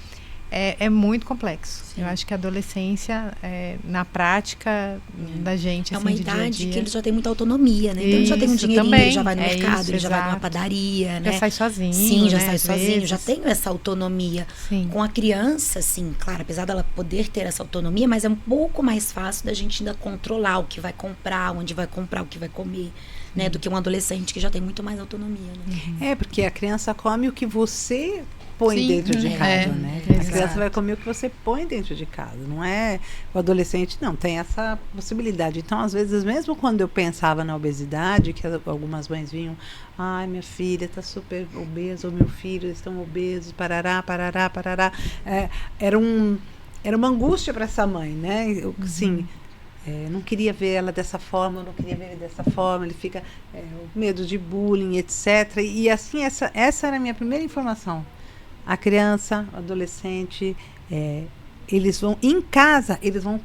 é muito complexo. Sim. Eu acho que a adolescência, na prática da gente, É assim, uma de dia a idade dia, que ele já tem muita autonomia, né? Então ele já tem um Isso, dinheirinho, também. ele já vai no É mercado, isso, ele já vai numa exato. padaria, né? já sai sozinho. Sim, já né, sai às sozinho, já vezes. tenho essa autonomia. Sim. Com a criança, sim, claro, apesar dela poder ter essa autonomia, mas é um pouco mais fácil da gente ainda controlar o que vai comprar, onde vai comprar, o que vai comer, né? Do que um adolescente que já tem muito mais autonomia, né? É, porque a criança come o que você põe Sim, dentro de casa, né? A exato. criança vai comer o que você põe dentro de casa, não é o adolescente, não, tem essa possibilidade. Então, às vezes, mesmo quando eu pensava na obesidade, que algumas mães vinham, ai, minha filha está super obesa, ou meu filho estão obesos, parará, parará, parará. Era uma angústia para essa mãe, né? Assim, não queria ver ela dessa forma, eu não queria ver ele dessa forma, ele fica o medo de bullying, etc. E assim, essa era a minha primeira informação. A criança, o adolescente, eles vão, em casa, eles vão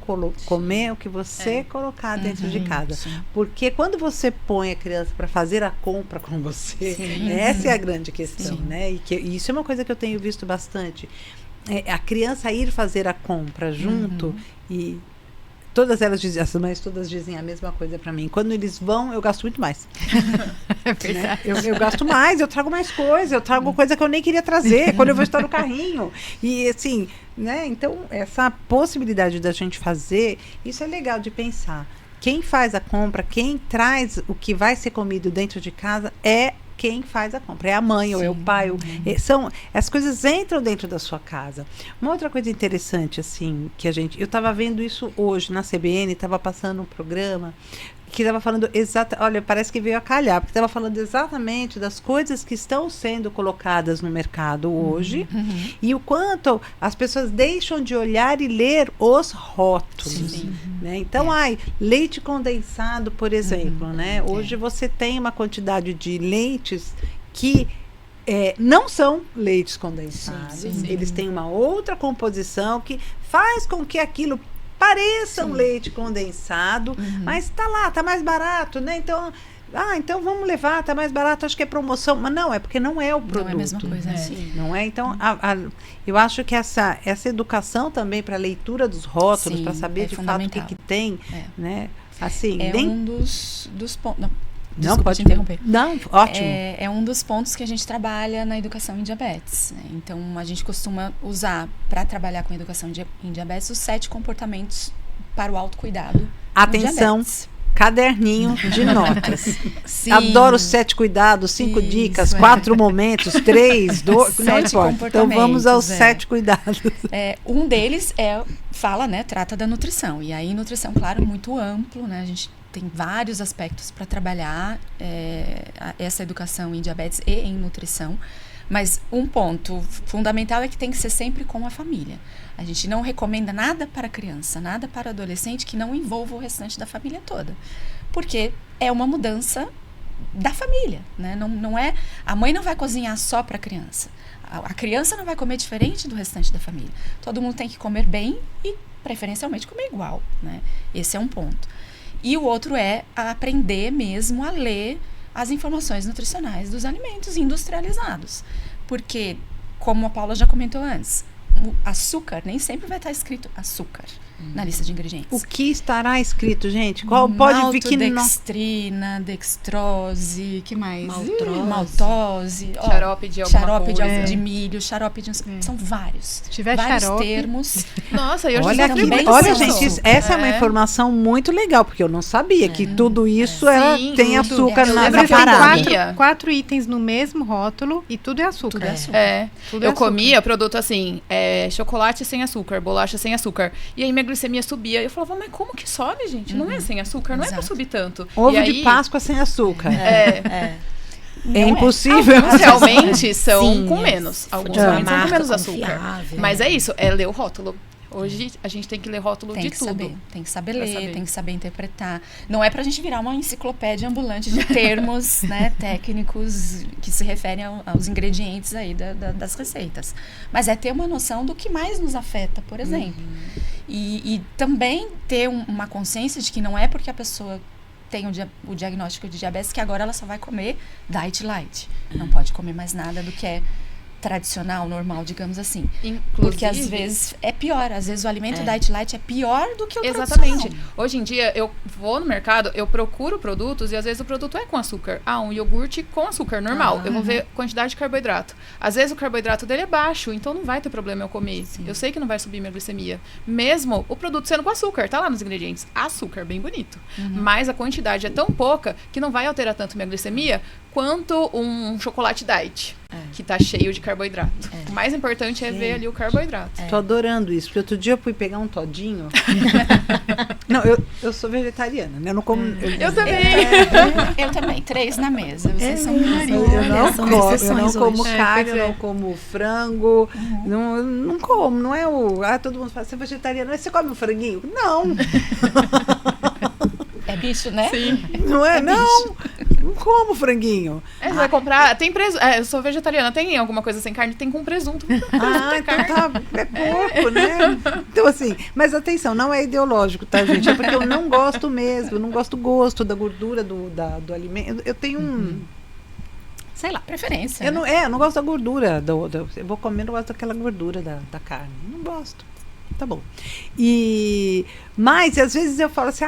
comer o que você colocar dentro de casa. Sim. Porque quando você põe a criança para fazer a compra com você, essa é a grande questão, né? E isso é uma coisa que eu tenho visto bastante. A criança ir fazer a compra junto e todas elas dizem, as mães todas dizem a mesma coisa para mim. Quando eles vão, eu gasto muito mais. Né? Eu gasto mais, eu trago mais coisa, eu trago coisa que eu nem queria trazer, quando eu vou estar no carrinho. E assim, né? Então, essa possibilidade da gente fazer, isso é legal de pensar. Quem faz a compra, quem traz o que vai ser comido dentro de casa é quem faz a compra. É a mãe ou é o pai. As coisas entram dentro da sua casa. Uma outra coisa interessante, assim, que eu estava vendo isso hoje na CBN, estava passando um programa que estava falando olha, parece que veio a calhar, porque estava falando exatamente das coisas que estão sendo colocadas no mercado hoje e o quanto as pessoas deixam de olhar e ler os rótulos. Né? Então, leite condensado, por exemplo, né? Hoje você tem uma quantidade de leites que não são leites condensados. Eles têm uma outra composição que faz com que aquilo pareça um leite condensado, mas tá lá, tá mais barato, né? Então, então vamos levar, tá mais barato, acho que é promoção. Mas não, é porque não é o produto. Não é a mesma coisa, Não é? Então, eu acho que essa educação também para a leitura dos rótulos, para saber de fato o que tem, né? Assim, um dos pontos. Não, Desculpa pode te interromper. Não, ótimo. É um dos pontos que a gente trabalha na educação em diabetes, né? Então, a gente costuma usar, para trabalhar com educação em diabetes, os 7 comportamentos para o autocuidado Atenção, diabetes. caderninho de notas. Sim. Adoro os 7 cuidados, 5 Isso, dicas, 4 momentos, 3, 2, não 7 importa. Então vamos aos comportamentos, 7 cuidados. Um deles fala, né, trata da nutrição. E aí, nutrição, claro, muito amplo, né? A gente tem vários aspectos para trabalhar essa educação em diabetes e em nutrição. Mas um ponto fundamental é que tem que ser sempre com a família. A gente não recomenda nada para criança, nada para adolescente que não envolva o restante da família toda. Porque é uma mudança da família, né? Não é, a mãe não vai cozinhar só para a criança. A criança não vai comer diferente do restante da família. Todo mundo tem que comer bem e, preferencialmente, comer igual, né? Esse é um ponto. E o outro é aprender mesmo a ler as informações nutricionais dos alimentos industrializados. Porque, como a Paula já comentou antes, o açúcar nem sempre vai estar escrito açúcar na lista de ingredientes. O que estará escrito, gente? Qual pode vir que não... Maltodextrina, dextrose, que mais? Maltose. Maltose. Xarope de alguma xarope coisa. de milho, xarope de... São vários. Se tiver vários xarope... termos. Nossa, eu Olha, já aqui, também olha são. gente, essa é uma informação muito legal, porque eu não sabia que tudo isso Sim, tem tudo. açúcar Eu na lembro Lembra que tem parada. comia. 4 itens no mesmo rótulo e tudo é açúcar. Tudo é açúcar. Tudo é Eu açúcar. comia produto assim, chocolate sem açúcar, bolacha sem açúcar. E aí minha glicemia subia. Eu falava, mas como que sobe, gente? Não é sem açúcar, não é pra Exato. subir tanto. Ovo e aí, de Páscoa sem açúcar. É, É impossível. alguns realmente são Sim, com é. menos. Alguns De uma realmente são com marca menos açúcar. confiável. Mas é isso, é ler o rótulo. Hoje a gente tem que ler rótulo Tem de que tudo. saber, tem que saber Pra ler, saber. tem que saber interpretar. Não é pra gente virar uma enciclopédia ambulante de termos, né, técnicos que se referem aos ingredientes aí das receitas. Mas é ter uma noção do que mais nos afeta, por exemplo. E também ter uma consciência de que não é porque a pessoa tem o diagnóstico de diabetes que agora ela só vai comer diet light. Não pode comer mais nada do que é tradicional, normal, digamos assim. Porque às vezes é pior. Às vezes o alimento diet light é pior do que o Exatamente. tradicional. Hoje em dia, eu vou no mercado, eu procuro produtos e às vezes o produto é com açúcar. Um iogurte com açúcar, normal. Eu vou ver quantidade de carboidrato. Às vezes o carboidrato dele é baixo, então não vai ter problema eu comer. Sim. Eu sei que não vai subir minha glicemia. Mesmo o produto sendo com açúcar, tá lá nos ingredientes. Açúcar, bem bonito. Mas a quantidade é tão pouca que não vai alterar tanto minha glicemia quanto um chocolate diet, que tá cheio de carboidrato. O mais importante é ver ali o carboidrato. Tô adorando isso, porque outro dia eu fui pegar um todinho. Não, eu sou vegetariana, né? Eu não como. Eu também. Eu também, 3 na mesa. Vocês são Eu não São como, eu não exceções como hoje. carne, pois eu é. não como frango, não como, não é o... todo mundo fala, você é vegetariano, mas você come um franguinho? Não, É bicho, né? Sim. não é, não como franguinho. Você vai comprar. Tem presunto. Eu sou vegetariana. Tem alguma coisa sem carne? Tem com presunto. Então tá, é pouco, né? Então assim, mas atenção, não é ideológico, tá, gente? É porque eu não gosto mesmo, eu não gosto do gosto da gordura do alimento. Eu tenho sei lá, Preferência. eu né? não gosto da gordura. Eu vou comer, não gosto daquela gordura da carne. Não gosto. Tá bom. Mas às vezes eu falo assim,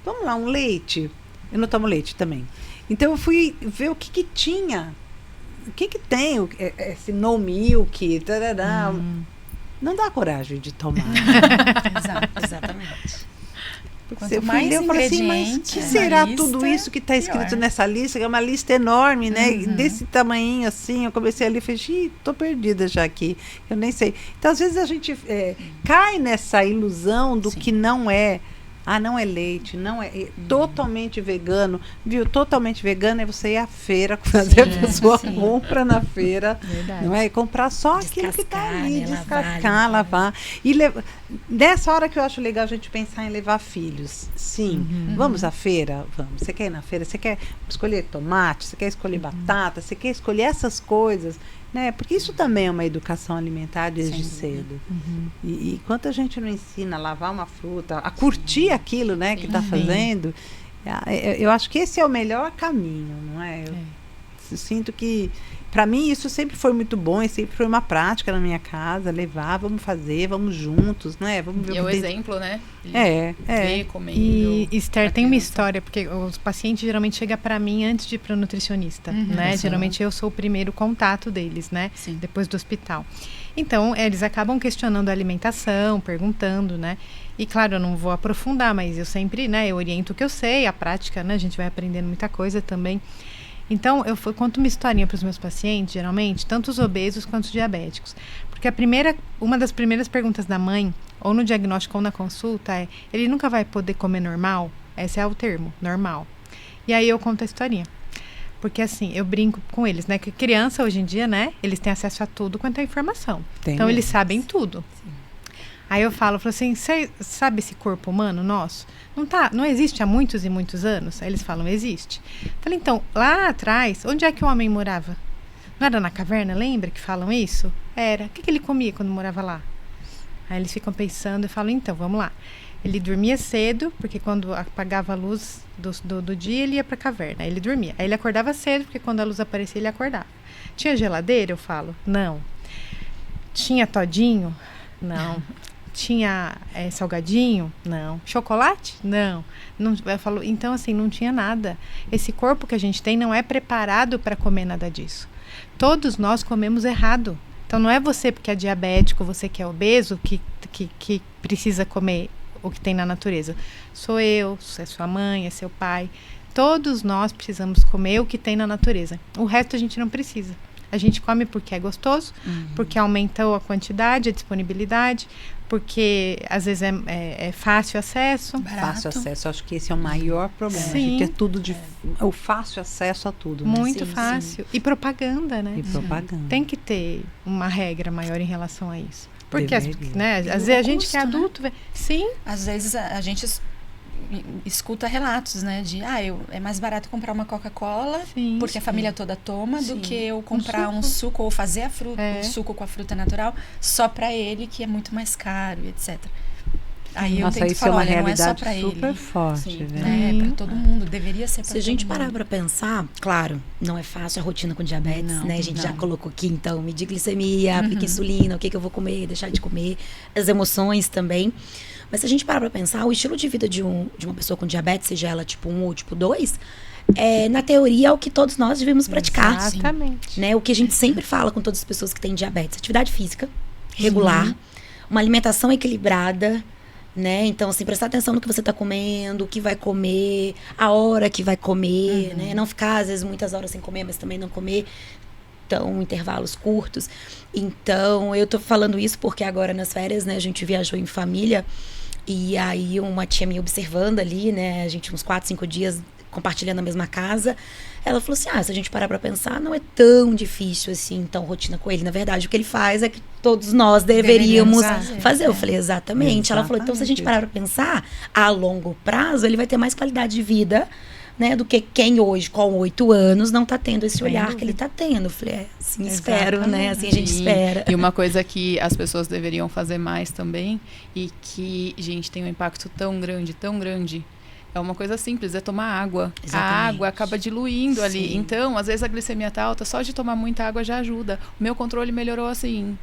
vamos lá, um leite. Eu não tomo leite também. Então eu fui ver o que tinha. O que tem esse no milk, tarará. Não dá coragem de tomar. Exato. Exatamente. Porque Quanto eu fui mais ler, eu falei assim, mas ingredientes que na será lista, tudo isso que está escrito pior. nessa lista? Que é uma lista enorme, né? Desse tamanhinho assim. Eu comecei ali e falei, tô perdida já aqui. Eu nem sei. Então, às vezes, a gente cai nessa ilusão do Sim. que não é. Não é leite, não é totalmente vegano, viu? Totalmente vegano é você ir à feira, fazer a pessoa sim. compra na feira, Verdade. não é? E comprar só aquilo que está Descascar, ali, né? descascar, lavar. E nessa hora que eu acho legal a gente pensar em levar filhos. Sim, vamos à feira? Vamos. Você quer ir na feira? Você quer escolher tomate? Você quer escolher batata? Você quer escolher essas coisas? Né? Porque isso também é uma educação alimentar desde cedo. E enquanto a gente não ensina a lavar uma fruta, a curtir aquilo, né, que está fazendo, eu acho que esse é o melhor caminho, não é? Eu sinto que, para mim, isso sempre foi muito bom e sempre foi uma prática na minha casa, levar, vamos fazer, vamos juntos, né? Vamos ver E é o tem. exemplo, né? É. Comendo. E Esther, tem uma criança. história, porque os pacientes geralmente chegam para mim antes de ir para o nutricionista, né? Uhum. Geralmente eu sou o primeiro contato deles, né? Sim. Depois do hospital. Então, eles acabam questionando a alimentação, perguntando, né? E claro, eu não vou aprofundar, mas eu sempre, né? Eu oriento o que eu sei, a prática, né? A gente vai aprendendo muita coisa também. Então, conto uma historinha para os meus pacientes, geralmente, tanto os obesos quanto os diabéticos. Porque uma das primeiras perguntas da mãe, ou no diagnóstico ou na consulta, é: ele nunca vai poder comer normal? Esse é o termo, normal. E aí eu conto a historinha. Porque assim, eu brinco com eles, né? Que criança, hoje em dia, né? Eles têm acesso a tudo quanto é informação. Então, eles sabem tudo. Aí eu falo assim, você sabe esse corpo humano nosso? Não existe há muitos e muitos anos? Aí eles falam, existe. Falei, então, lá atrás, onde é que o homem morava? Não era na caverna, lembra que falam isso? Era. O que ele comia quando morava lá? Aí eles ficam pensando e falam, então, vamos lá. Ele dormia cedo, porque quando apagava a luz do dia, ele ia para a caverna. Aí ele dormia. Aí ele acordava cedo, porque quando a luz aparecia, ele acordava. Tinha geladeira? Eu falo, não. Tinha todinho? Não. Tinha salgadinho? Não. Chocolate? Não. Eu falo, então assim, não tinha nada. Esse corpo que a gente tem não é preparado para comer nada disso. Todos nós comemos errado. Então não é você porque é diabético, você que é obeso, que precisa comer o que tem na natureza. Sou eu, é sua mãe, é seu pai. Todos nós precisamos comer o que tem na natureza. O resto a gente não precisa. A gente come porque é gostoso, porque aumentou a quantidade, a disponibilidade, porque às vezes é fácil acesso. Fácil acesso, acho que esse é o maior problema. Sim. De ter tudo o fácil acesso a tudo. Né? Muito Sim, fácil. E propaganda, né? E propaganda. Tem que ter uma regra maior em relação a isso. Porque Deveria. né, às E vezes o a gente que é custo, né? adulto, sim, Às vezes a gente escuta relatos, né? De, é mais barato comprar uma Coca-Cola, sim, porque a família toda toma, do Sim. que eu comprar suco. um suco ou fazer É. o suco com a fruta natural só para ele, que é muito mais caro, etc. Aí Nossa, eu tento isso falar, é uma olha, não é só realidade para super ele. forte, Sim. né? É para todo mundo, deveria ser para todo Se a gente mundo. parar pra pensar, claro, não é fácil a rotina com diabetes, Não, né? A gente já não. colocou aqui, então, medir glicemia, aplica insulina, o que eu vou comer, deixar de comer, as emoções também. Mas se a gente parar pra pensar, o estilo de vida de uma pessoa com diabetes, seja ela tipo 1 ou tipo 2, na teoria é o que todos nós devemos praticar. exatamente. Né? O que a gente sempre fala com todas as pessoas que têm diabetes: atividade física regular, uma alimentação equilibrada, né? Então, assim, prestar atenção no que você tá comendo, o que vai comer, a hora que vai comer, né? Não ficar, às vezes, muitas horas sem comer, mas também não comer tão intervalos curtos. Então, eu tô falando isso porque agora nas férias, né, a gente viajou em família e aí uma tia minha observando ali, né, a gente uns 4, 5 dias compartilhando a mesma casa, ela falou assim, se a gente parar pra pensar, não é tão difícil assim, então, rotina com ele. Na verdade, o que ele faz é que todos nós deveríamos fazer. Eu falei, exatamente. Ela falou, então, se a gente parar pra pensar, a longo prazo, ele vai ter mais qualidade de vida, né, do que quem hoje, com 8 anos, não tá tendo esse olhar que ele tá tendo. Eu falei, assim espero, né, assim a gente espera. E uma coisa que as pessoas deveriam fazer mais também, e que, gente, tem um impacto tão grande, é uma coisa simples, é tomar água. Exatamente. A água acaba diluindo ali. Sim. Então, às vezes a glicemia tá alta, só de tomar muita água já ajuda. O meu controle melhorou assim,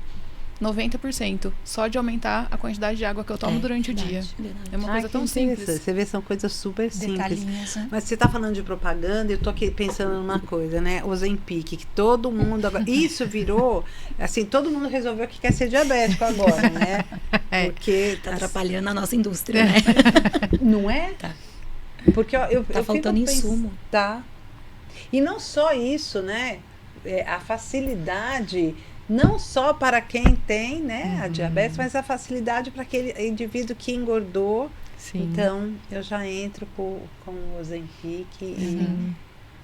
90%. Só de aumentar a quantidade de água que eu tomo durante o dia. É uma coisa tão simples. Você vê, são coisas super simples. Detalhinhos, né? Mas você tá falando de propaganda, eu tô aqui pensando numa coisa, né? O Ozempic, que todo mundo agora... Isso virou... Assim, todo mundo resolveu que quer ser diabético agora, né? Porque... Tá atrapalhando a nossa indústria, né? Não é? Tá. Porque eu Tá fico faltando insumo. Tá. E não só isso, né? A facilidade... Não só para quem tem, né, a diabetes, mas a facilidade para aquele indivíduo que engordou. Sim. Então, eu já entro com o Ozempic e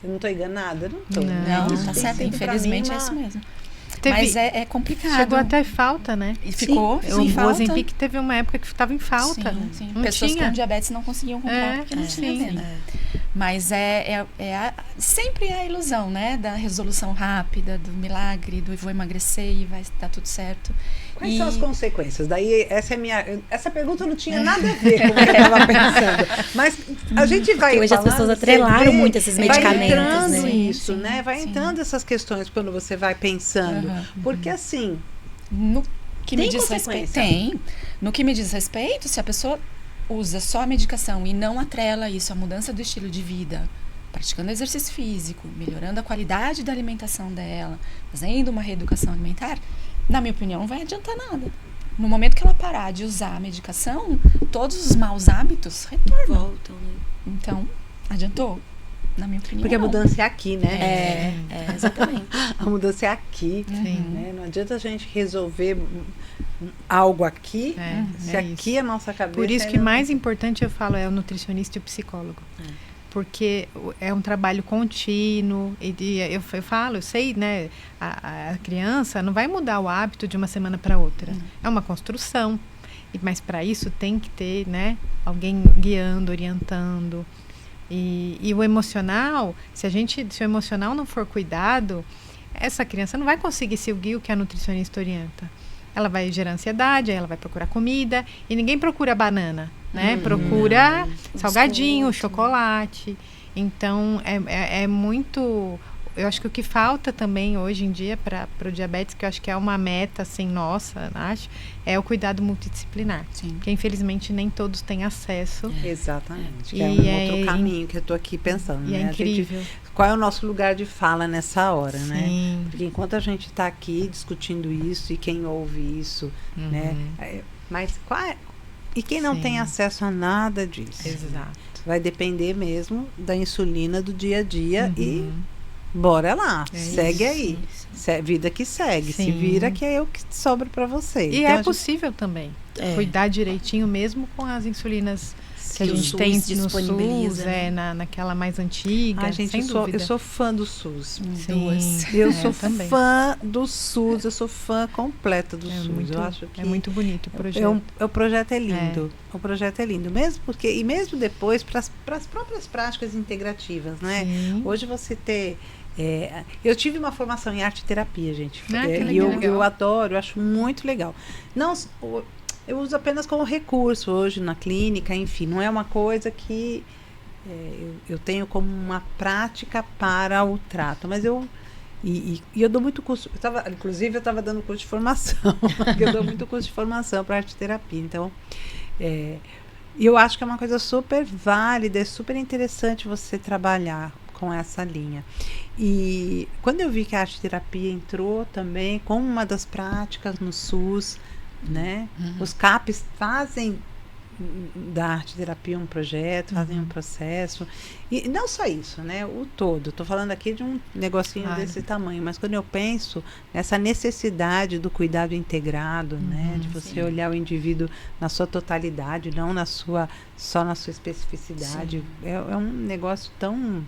eu não estou enganada? Eu não estou. Não, Né? Não, Isso tá tem certo. sido pra Infelizmente mim é isso mesmo. Teve- Mas é complicado. Chegou até falta, né? E ficou O sem falta. Ozempic teve uma época que estava em falta. Sim. Não Pessoas tinha. com diabetes não conseguiam comprar porque não tinha sim. venda. Mas sempre é a ilusão, né? Da resolução rápida, do milagre, do eu vou emagrecer e vai dar tudo certo. Quais são as consequências? Daí, essa pergunta não tinha nada a ver com o que eu estava pensando. Mas a gente vai Porque hoje as falando, pessoas você atrelaram vê, muito esses vai medicamentos, entrando né? em isso, sim, né? Vai sim. entrando essas questões quando você vai pensando. Uhum. Porque assim, No que Tem me diz consequência? respeito, tem. No que me diz respeito, se a pessoa usa só a medicação e não atrela isso à mudança do estilo de vida, praticando exercício físico, melhorando a qualidade da alimentação dela, fazendo uma reeducação alimentar, na minha opinião, não vai adiantar nada. No momento que ela parar de usar a medicação, todos os maus hábitos retornam. Voltam, né? Então, adiantou? Na minha opinião. porque a não. mudança é aqui, né? Exatamente. A mudança é aqui. Sim. Né? Não adianta a gente resolver algo aqui, se é aqui isso. a nossa cabeça... Por isso que ainda não- mais importante, eu falo, é o nutricionista e o psicólogo. Porque é um trabalho contínuo. Eu falo, eu sei, né? A criança não vai mudar o hábito de uma semana para outra. É uma construção. Mas para isso tem que ter, né? Alguém guiando, orientando. E o emocional, se o emocional não for cuidado, essa criança não vai conseguir seguir o que a nutricionista orienta. Ela vai gerar ansiedade, aí ela vai procurar comida, e ninguém procura banana, né? Procura salgadinho, chocolate. Então, é muito... Eu acho que o que falta também hoje em dia para o diabetes, que eu acho que é uma meta, assim, nossa, acho, é o cuidado multidisciplinar. Sim. Porque, infelizmente, nem todos têm acesso. Exatamente. Que E é um é outro caminho que eu estou aqui pensando. E né? é A gente- incrível. qual é o nosso lugar de fala nessa hora, né? Sim. Porque enquanto a gente está aqui discutindo isso, e quem ouve isso, né? Mas e quem não Sim. tem acesso a nada disso? Exato. Vai depender mesmo da insulina do dia a dia e bora lá, segue aí. Vida que segue, se Sim. vira que é o que sobra para você. E Então, a é gente- possível também É. cuidar direitinho mesmo com as insulinas que a Que o gente SUS tem no disponibiliza, SUS, né? naquela mais antiga, Ai, gente, sem eu dúvida. sou fã do SUS. Sim. Eu É, sou também. fã do SUS, eu sou fã completa do É SUS. muito, eu acho que é muito bonito o projeto. o projeto é lindo. O projeto é lindo. Mesmo porque, e mesmo depois, para as próprias práticas integrativas, né? Sim. Hoje você ter. Eu tive uma formação em arte terapia, gente. Ah, que E eu legal. adoro, eu acho muito legal. Não, eu uso apenas como recurso hoje na clínica, enfim, não é uma coisa que eu tenho como uma prática para o trato, mas eu dou muito curso. Inclusive, eu estava dando curso de formação, eu dou muito curso de formação para arte terapia. Então, eu acho que é uma coisa super válida, é super interessante você trabalhar com essa linha. E quando eu vi que a arte terapia entrou também como uma das práticas no SUS, né? Os CAPs fazem da arte terapia um projeto, fazem um processo. E não só isso, né? O todo. Estou falando aqui de um negocinho Claro. desse tamanho, mas quando eu penso nessa necessidade do cuidado integrado, né? De você olhar o indivíduo na sua totalidade, não só na sua especificidade. É um negócio tão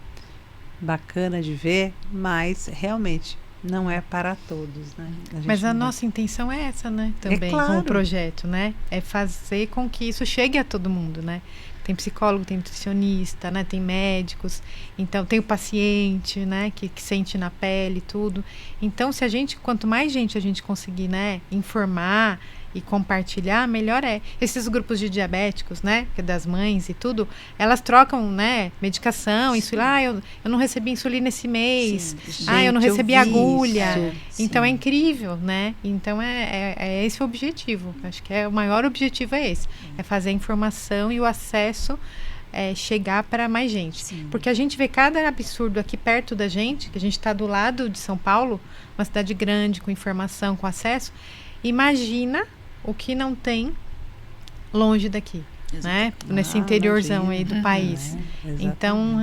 bacana de ver, mas realmente não é para todos, né? Mas gente a não vai- nossa intenção é essa, né? Também com claro. o projeto, né? É fazer com que isso chegue a todo mundo, né? Tem psicólogo, tem nutricionista, né? Tem médicos, então tem o paciente, né? Que sente na pele tudo. Então, quanto mais gente a gente conseguir, né? Informar e compartilhar, melhor é. Esses grupos de diabéticos, né? Que é das mães e tudo, elas trocam, né? Medicação, insulina. Eu não recebi insulina esse mês. Eu não Gente, recebi vi agulha. isso. Então é incrível, né? Então é esse o objetivo. Acho que o maior objetivo é esse. É fazer a informação e o acesso chegar para mais gente. Sim. Porque a gente vê cada absurdo aqui perto da gente, que a gente está do lado de São Paulo, uma cidade grande, com informação, com acesso. Imagina o que não tem longe daqui, né? Nesse interiorzão aí do país. Então,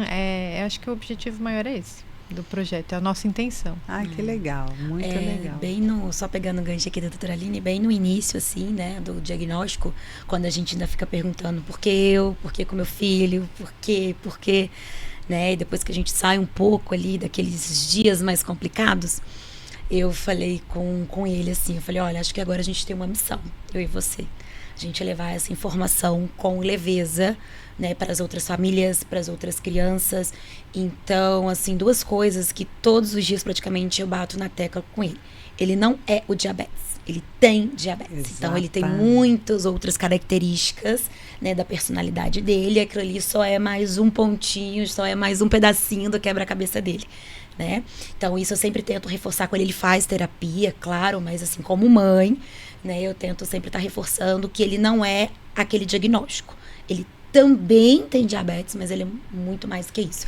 eu acho que o objetivo maior é esse, do projeto, é a nossa intenção. Ai, que legal, muito legal. Só pegando o gancho aqui da doutora Aline, bem no início, assim, né, do diagnóstico, quando a gente ainda fica perguntando por que com meu filho, por quê, né, e depois que a gente sai um pouco ali daqueles dias mais complicados, eu falei com ele assim, eu falei, olha, acho que agora a gente tem uma missão, eu e você, a gente levar essa informação com leveza, né, para as outras famílias, para as outras crianças. Então, assim, duas coisas que todos os dias praticamente eu bato na tecla com ele. ele não é o diabetes. Ele tem diabetes. Então, ele tem muitas outras características, né, da personalidade dele. Aquilo ali só é mais um pontinho, só é mais um pedacinho do quebra-cabeça dele, né? Então, isso eu sempre tento reforçar com ele. Ele faz terapia, claro, mas assim, como mãe, né, eu tento sempre estar reforçando que ele não é aquele diagnóstico. Ele também tem diabetes, mas ele é muito mais que isso.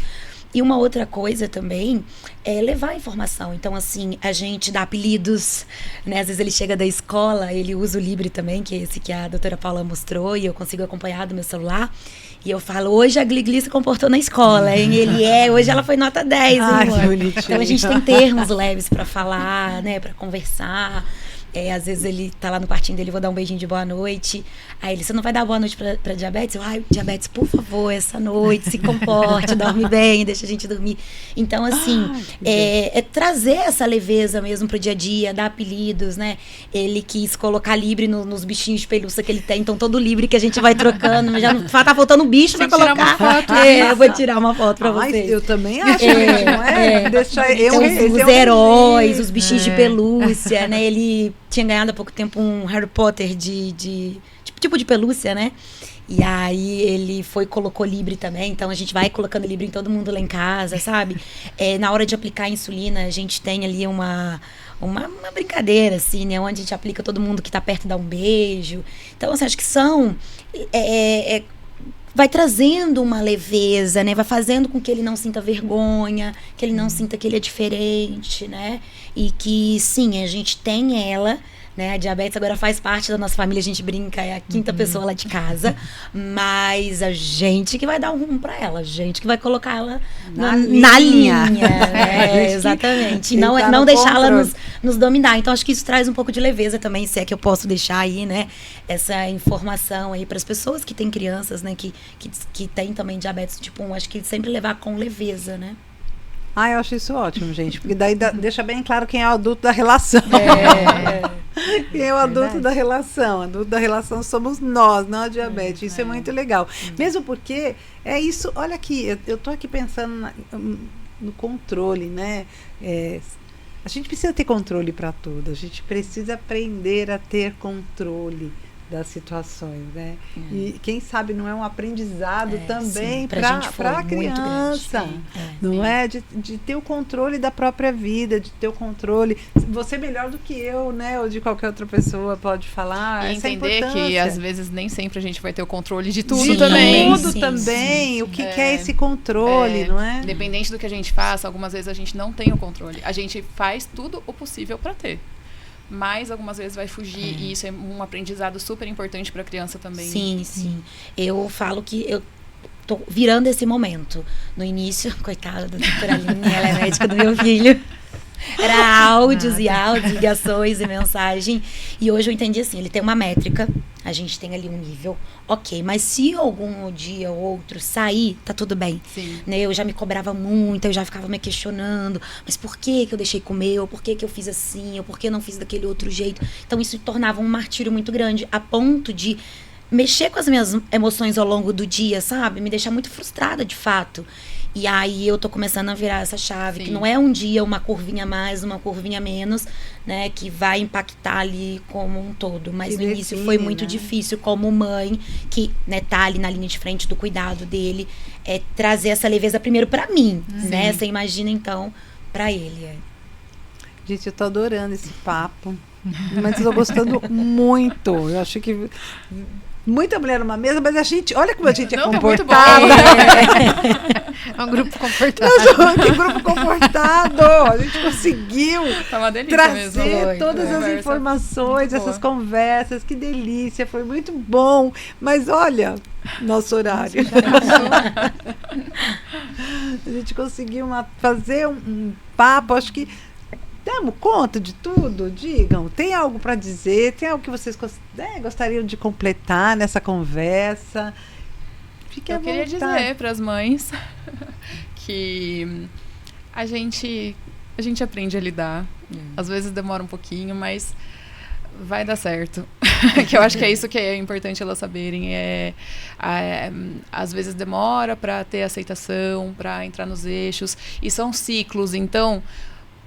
E uma outra coisa também é levar a informação. Então, assim, a gente dá apelidos, né? Às vezes ele chega da escola, ele usa o Libre também, que é esse que a doutora Paula mostrou, e eu consigo acompanhar do meu celular. E eu falo, hoje a Gligli se comportou na escola, hein? Hoje ela foi nota 10, hein, amor? Então, a gente tem termos leves para falar, né? Para conversar. Às vezes ele tá lá no quartinho dele, vou dar um beijinho de boa noite. Aí ele, você não vai dar boa noite pra diabetes? Eu, diabetes, por favor, essa noite, se comporte, dorme bem, deixa a gente dormir. Então, assim, é trazer essa leveza mesmo pro dia a dia, dar apelidos, né? Ele quis colocar Libre nos bichinhos de pelúcia que ele tem, então todo Libre que a gente vai trocando, já não, tá faltando um bicho pra colocar. Tirar uma foto, eu vou tirar uma foto pra vocês. Eu também acho, gente, não é? Deixa então, os heróis, os bichinhos de pelúcia, né? Ele tinha ganhado há pouco tempo um Harry Potter tipo de pelúcia, né? E aí ele colocou Libre também, então a gente vai colocando Libre em todo mundo lá em casa, sabe? Na hora de aplicar a insulina, a gente tem ali uma brincadeira, assim, né? Onde a gente aplica todo mundo que tá perto, dá um beijo. Então, assim, acho que vai trazendo uma leveza, né? Vai fazendo com que ele não sinta vergonha, que ele não sinta que ele é diferente, né? E que, sim, a gente tem ela, né? A diabetes agora faz parte da nossa família, a gente brinca, é a quinta pessoa lá de casa, mas a gente que vai dar um rumo pra ela, a gente que vai colocar ela na linha. Né? Exatamente. E não deixá-la nos dominar. Então, acho que isso traz um pouco de leveza também, se é que eu posso deixar aí, né? Essa informação aí para as pessoas que têm crianças, né? Que têm também diabetes tipo 1. Acho que sempre levar com leveza, né? Eu acho isso ótimo, gente, porque daí deixa bem claro quem é o adulto da relação. Quem é o adulto da relação? Adulto da relação somos nós, não a diabetes. Isso é muito legal. Mesmo porque é isso, olha aqui, eu tô aqui pensando no controle, né? A gente precisa ter controle para tudo, a gente precisa aprender a ter controle das situações, né? E quem sabe não é um aprendizado também para a criança, não é? De ter o controle da própria vida, de ter o controle. Você melhor do que eu, né? Ou de qualquer outra pessoa pode falar. E entender que às vezes nem sempre a gente vai ter o controle de tudo de também. Tudo também. O que é esse controle, não é? Independente do que a gente faça, algumas vezes a gente não tem o controle. A gente faz tudo o possível para ter. Mas algumas vezes vai fugir e isso é um aprendizado super importante para a criança também. Sim. Eu falo que eu tô virando esse momento. No início, coitada da doutora Aline, ela é médica do meu filho. Era áudios e ligações e mensagem. E hoje eu entendi assim, ele tem uma métrica, a gente tem ali um nível, ok, mas se algum dia ou outro sair, tá tudo bem. Né? Eu já me cobrava muito, eu já ficava me questionando, mas por que eu deixei comer, ou por que eu fiz assim, ou por que eu não fiz daquele outro jeito. Então isso tornava um martírio muito grande, a ponto de mexer com as minhas emoções ao longo do dia, sabe? Me deixar muito frustrada, de fato. E aí eu tô começando a virar essa chave, que não é um dia uma curvinha mais, uma curvinha menos, né, que vai impactar ali como um todo. Mas no início foi muito difícil como mãe, que, né, tá ali na linha de frente do cuidado dele, trazer essa leveza primeiro pra mim, né? Você imagina então pra ele. Gente, eu tô adorando esse papo, mas eu tô gostando muito. Eu acho que muita mulher numa mesa, mas a gente, olha como a gente é comportada. É um grupo confortado. Que grupo confortado. A gente conseguiu trazer todas as informações, essas conversas. Que delícia, foi muito bom. Mas olha, nosso horário. A gente conseguiu fazer um papo, acho que demos conta de tudo? Digam, tem algo para dizer? Tem algo que vocês gostariam de completar nessa conversa? Fique à vontade. Eu queria dizer para as mães que a gente aprende a lidar. Às vezes demora um pouquinho, mas vai dar certo. Que eu acho que é isso que é importante elas saberem. Às vezes demora para ter aceitação, para entrar nos eixos. E são ciclos, então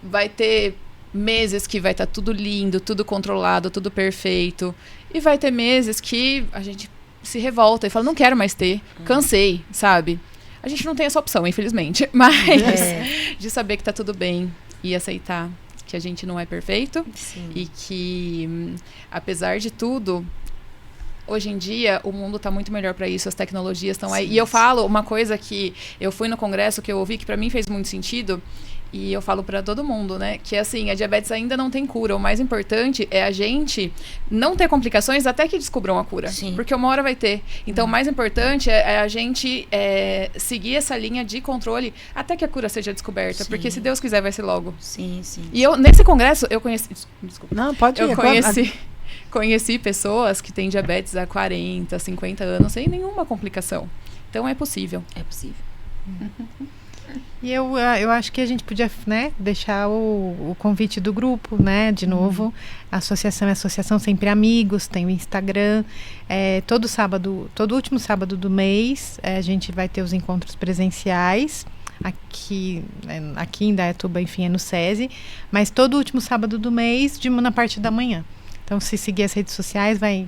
vai ter meses que vai estar tudo lindo, tudo controlado, tudo perfeito. E vai ter meses que a gente se revolta e fala, não quero mais ter, cansei, sabe? A gente não tem essa opção, infelizmente. Mas de saber que tá tudo bem e aceitar que a gente não é perfeito. Sim. E que, apesar de tudo, hoje em dia o mundo está muito melhor para isso, as tecnologias estão aí. E eu falo uma coisa que eu fui no congresso que eu ouvi que para mim fez muito sentido. E eu falo para todo mundo, né? Que assim, a diabetes ainda não tem cura. O mais importante é a gente não ter complicações até que descubram a cura. Sim. Porque uma hora vai ter. Então, o mais importante é a gente seguir essa linha de controle até que a cura seja descoberta. Sim. Porque se Deus quiser, vai ser logo. Sim, sim. E eu, nesse congresso, eu conheci... Desculpa. Não, pode ir. Eu conheci pessoas que têm diabetes há 40, 50 anos sem nenhuma complicação. Então, é possível. É possível. E eu acho que a gente podia, né, deixar o convite do grupo, né, de novo. A associação é a Associação Sempre Amigos, tem o Instagram. Todo último sábado do mês, a gente vai ter os encontros presenciais. Aqui em Indaiatuba, enfim, é no SESI. Mas todo último sábado do mês, na parte da manhã. Então, se seguir as redes sociais, vai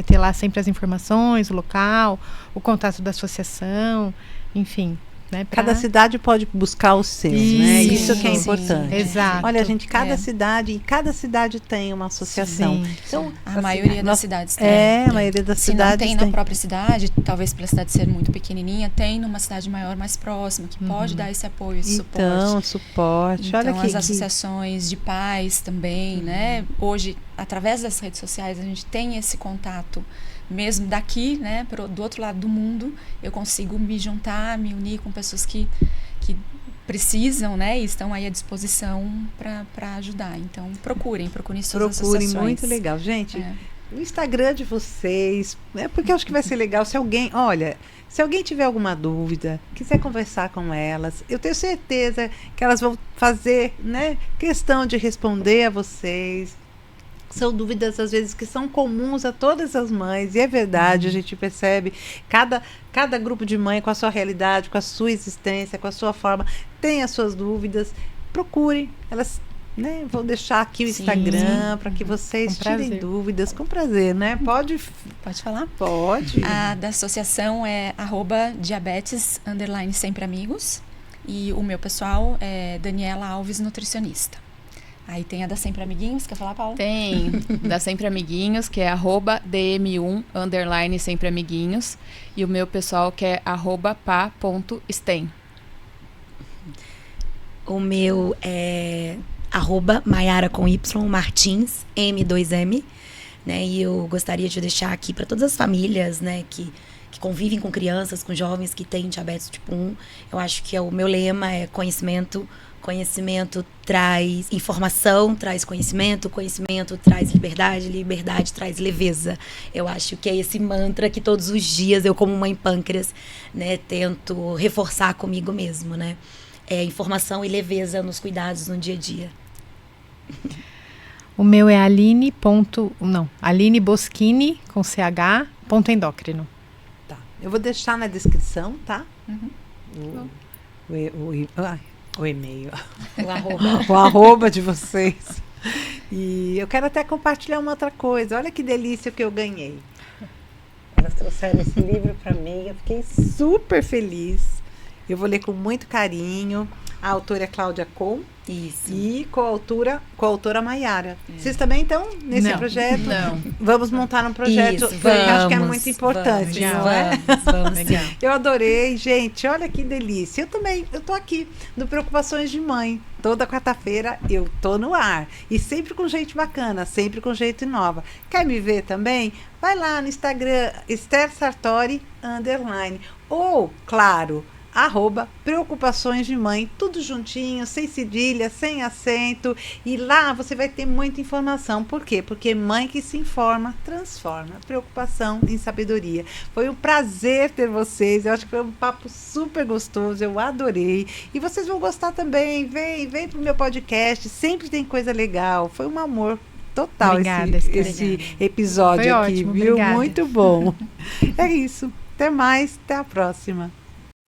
ter lá sempre as informações, o local, o contato da associação, enfim. Né, Cada cidade pode buscar o seu, né? Isso que é importante. Exato. Olha, gente, cada cidade tem uma associação. Sim. Então, A maioria das cidades tem. a maioria das Se não cidades tem na própria cidade, talvez pela cidade ser muito pequenininha, tem numa cidade maior, mais próxima, que pode dar esse apoio, esse suporte. Então, suporte. Então, Olha as associações de pais também, né? Hoje, através das redes sociais, a gente tem esse contato. Mesmo daqui, né, do outro lado do mundo, eu consigo me juntar, me unir com pessoas que precisam, né, e estão aí à disposição para ajudar. Então, procurem suas associações. Muito legal. Gente, o Instagram de vocês, porque eu acho que vai ser legal se alguém tiver alguma dúvida, quiser conversar com elas, eu tenho certeza que elas vão fazer, né, questão de responder a vocês. São dúvidas, às vezes, que são comuns a todas as mães. E é verdade, a gente percebe. Cada grupo de mãe, com a sua realidade, com a sua existência, com a sua forma, tem as suas dúvidas. Procurem. Elas, né, vou deixar aqui o Instagram para que vocês tirem dúvidas. Com prazer, né? Pode falar? Pode. A da associação é @diabetes_sempre-amigos. E o meu pessoal é Daniela Alves, nutricionista. Aí tem a da Sempre Amiguinhos, quer falar, Paula? Tem, da Sempre Amiguinhos, que é @dm1_sempre amiguinhos. E o meu pessoal que é @pa.stem. O meu é @Maiara com Y, Martins, M2M. Né? E eu gostaria de deixar aqui para todas as famílias, né, que convivem com crianças, com jovens que têm diabetes tipo 1. Eu acho que o meu lema é conhecimento. Conhecimento traz informação, traz conhecimento, conhecimento traz liberdade, liberdade traz leveza. Eu acho que é esse mantra que todos os dias eu, como mãe pâncreas, né, tento reforçar comigo mesmo, né? É informação e leveza nos cuidados no dia a dia. O meu é Aline Boschini, com CH, _endócrino. Tá. Eu vou deixar na descrição, tá? O e-mail. O arroba de vocês. E eu quero até compartilhar uma outra coisa. Olha que delícia que eu ganhei. Elas trouxeram esse livro para mim. Eu fiquei super feliz. Eu vou ler com muito carinho. A autora é Cláudia Com. Isso. E coautora Maiara. Vocês também estão nesse projeto? Não. Vamos montar um projeto. Isso, que eu acho que é muito importante, não é? Vamos. Legal. Eu adorei, gente. Olha que delícia. Eu tô aqui no Preocupações de Mãe. Toda quarta-feira eu tô no ar. E sempre com gente bacana, sempre com gente nova. Quer me ver também? Vai lá no Instagram, Esther Sartori _ ou, claro, @Preocupações de Mãe, tudo juntinho, sem cedilha, sem acento, e lá você vai ter muita informação. Por quê? Porque mãe que se informa, transforma. Preocupação em sabedoria. Foi um prazer ter vocês, eu acho que foi um papo super gostoso, eu adorei, e vocês vão gostar também. Vem pro meu podcast, sempre tem coisa legal. Foi um amor total. Obrigada, esse episódio foi aqui, ótimo, viu? obrigada. Muito bom. É isso. Até mais, até a próxima.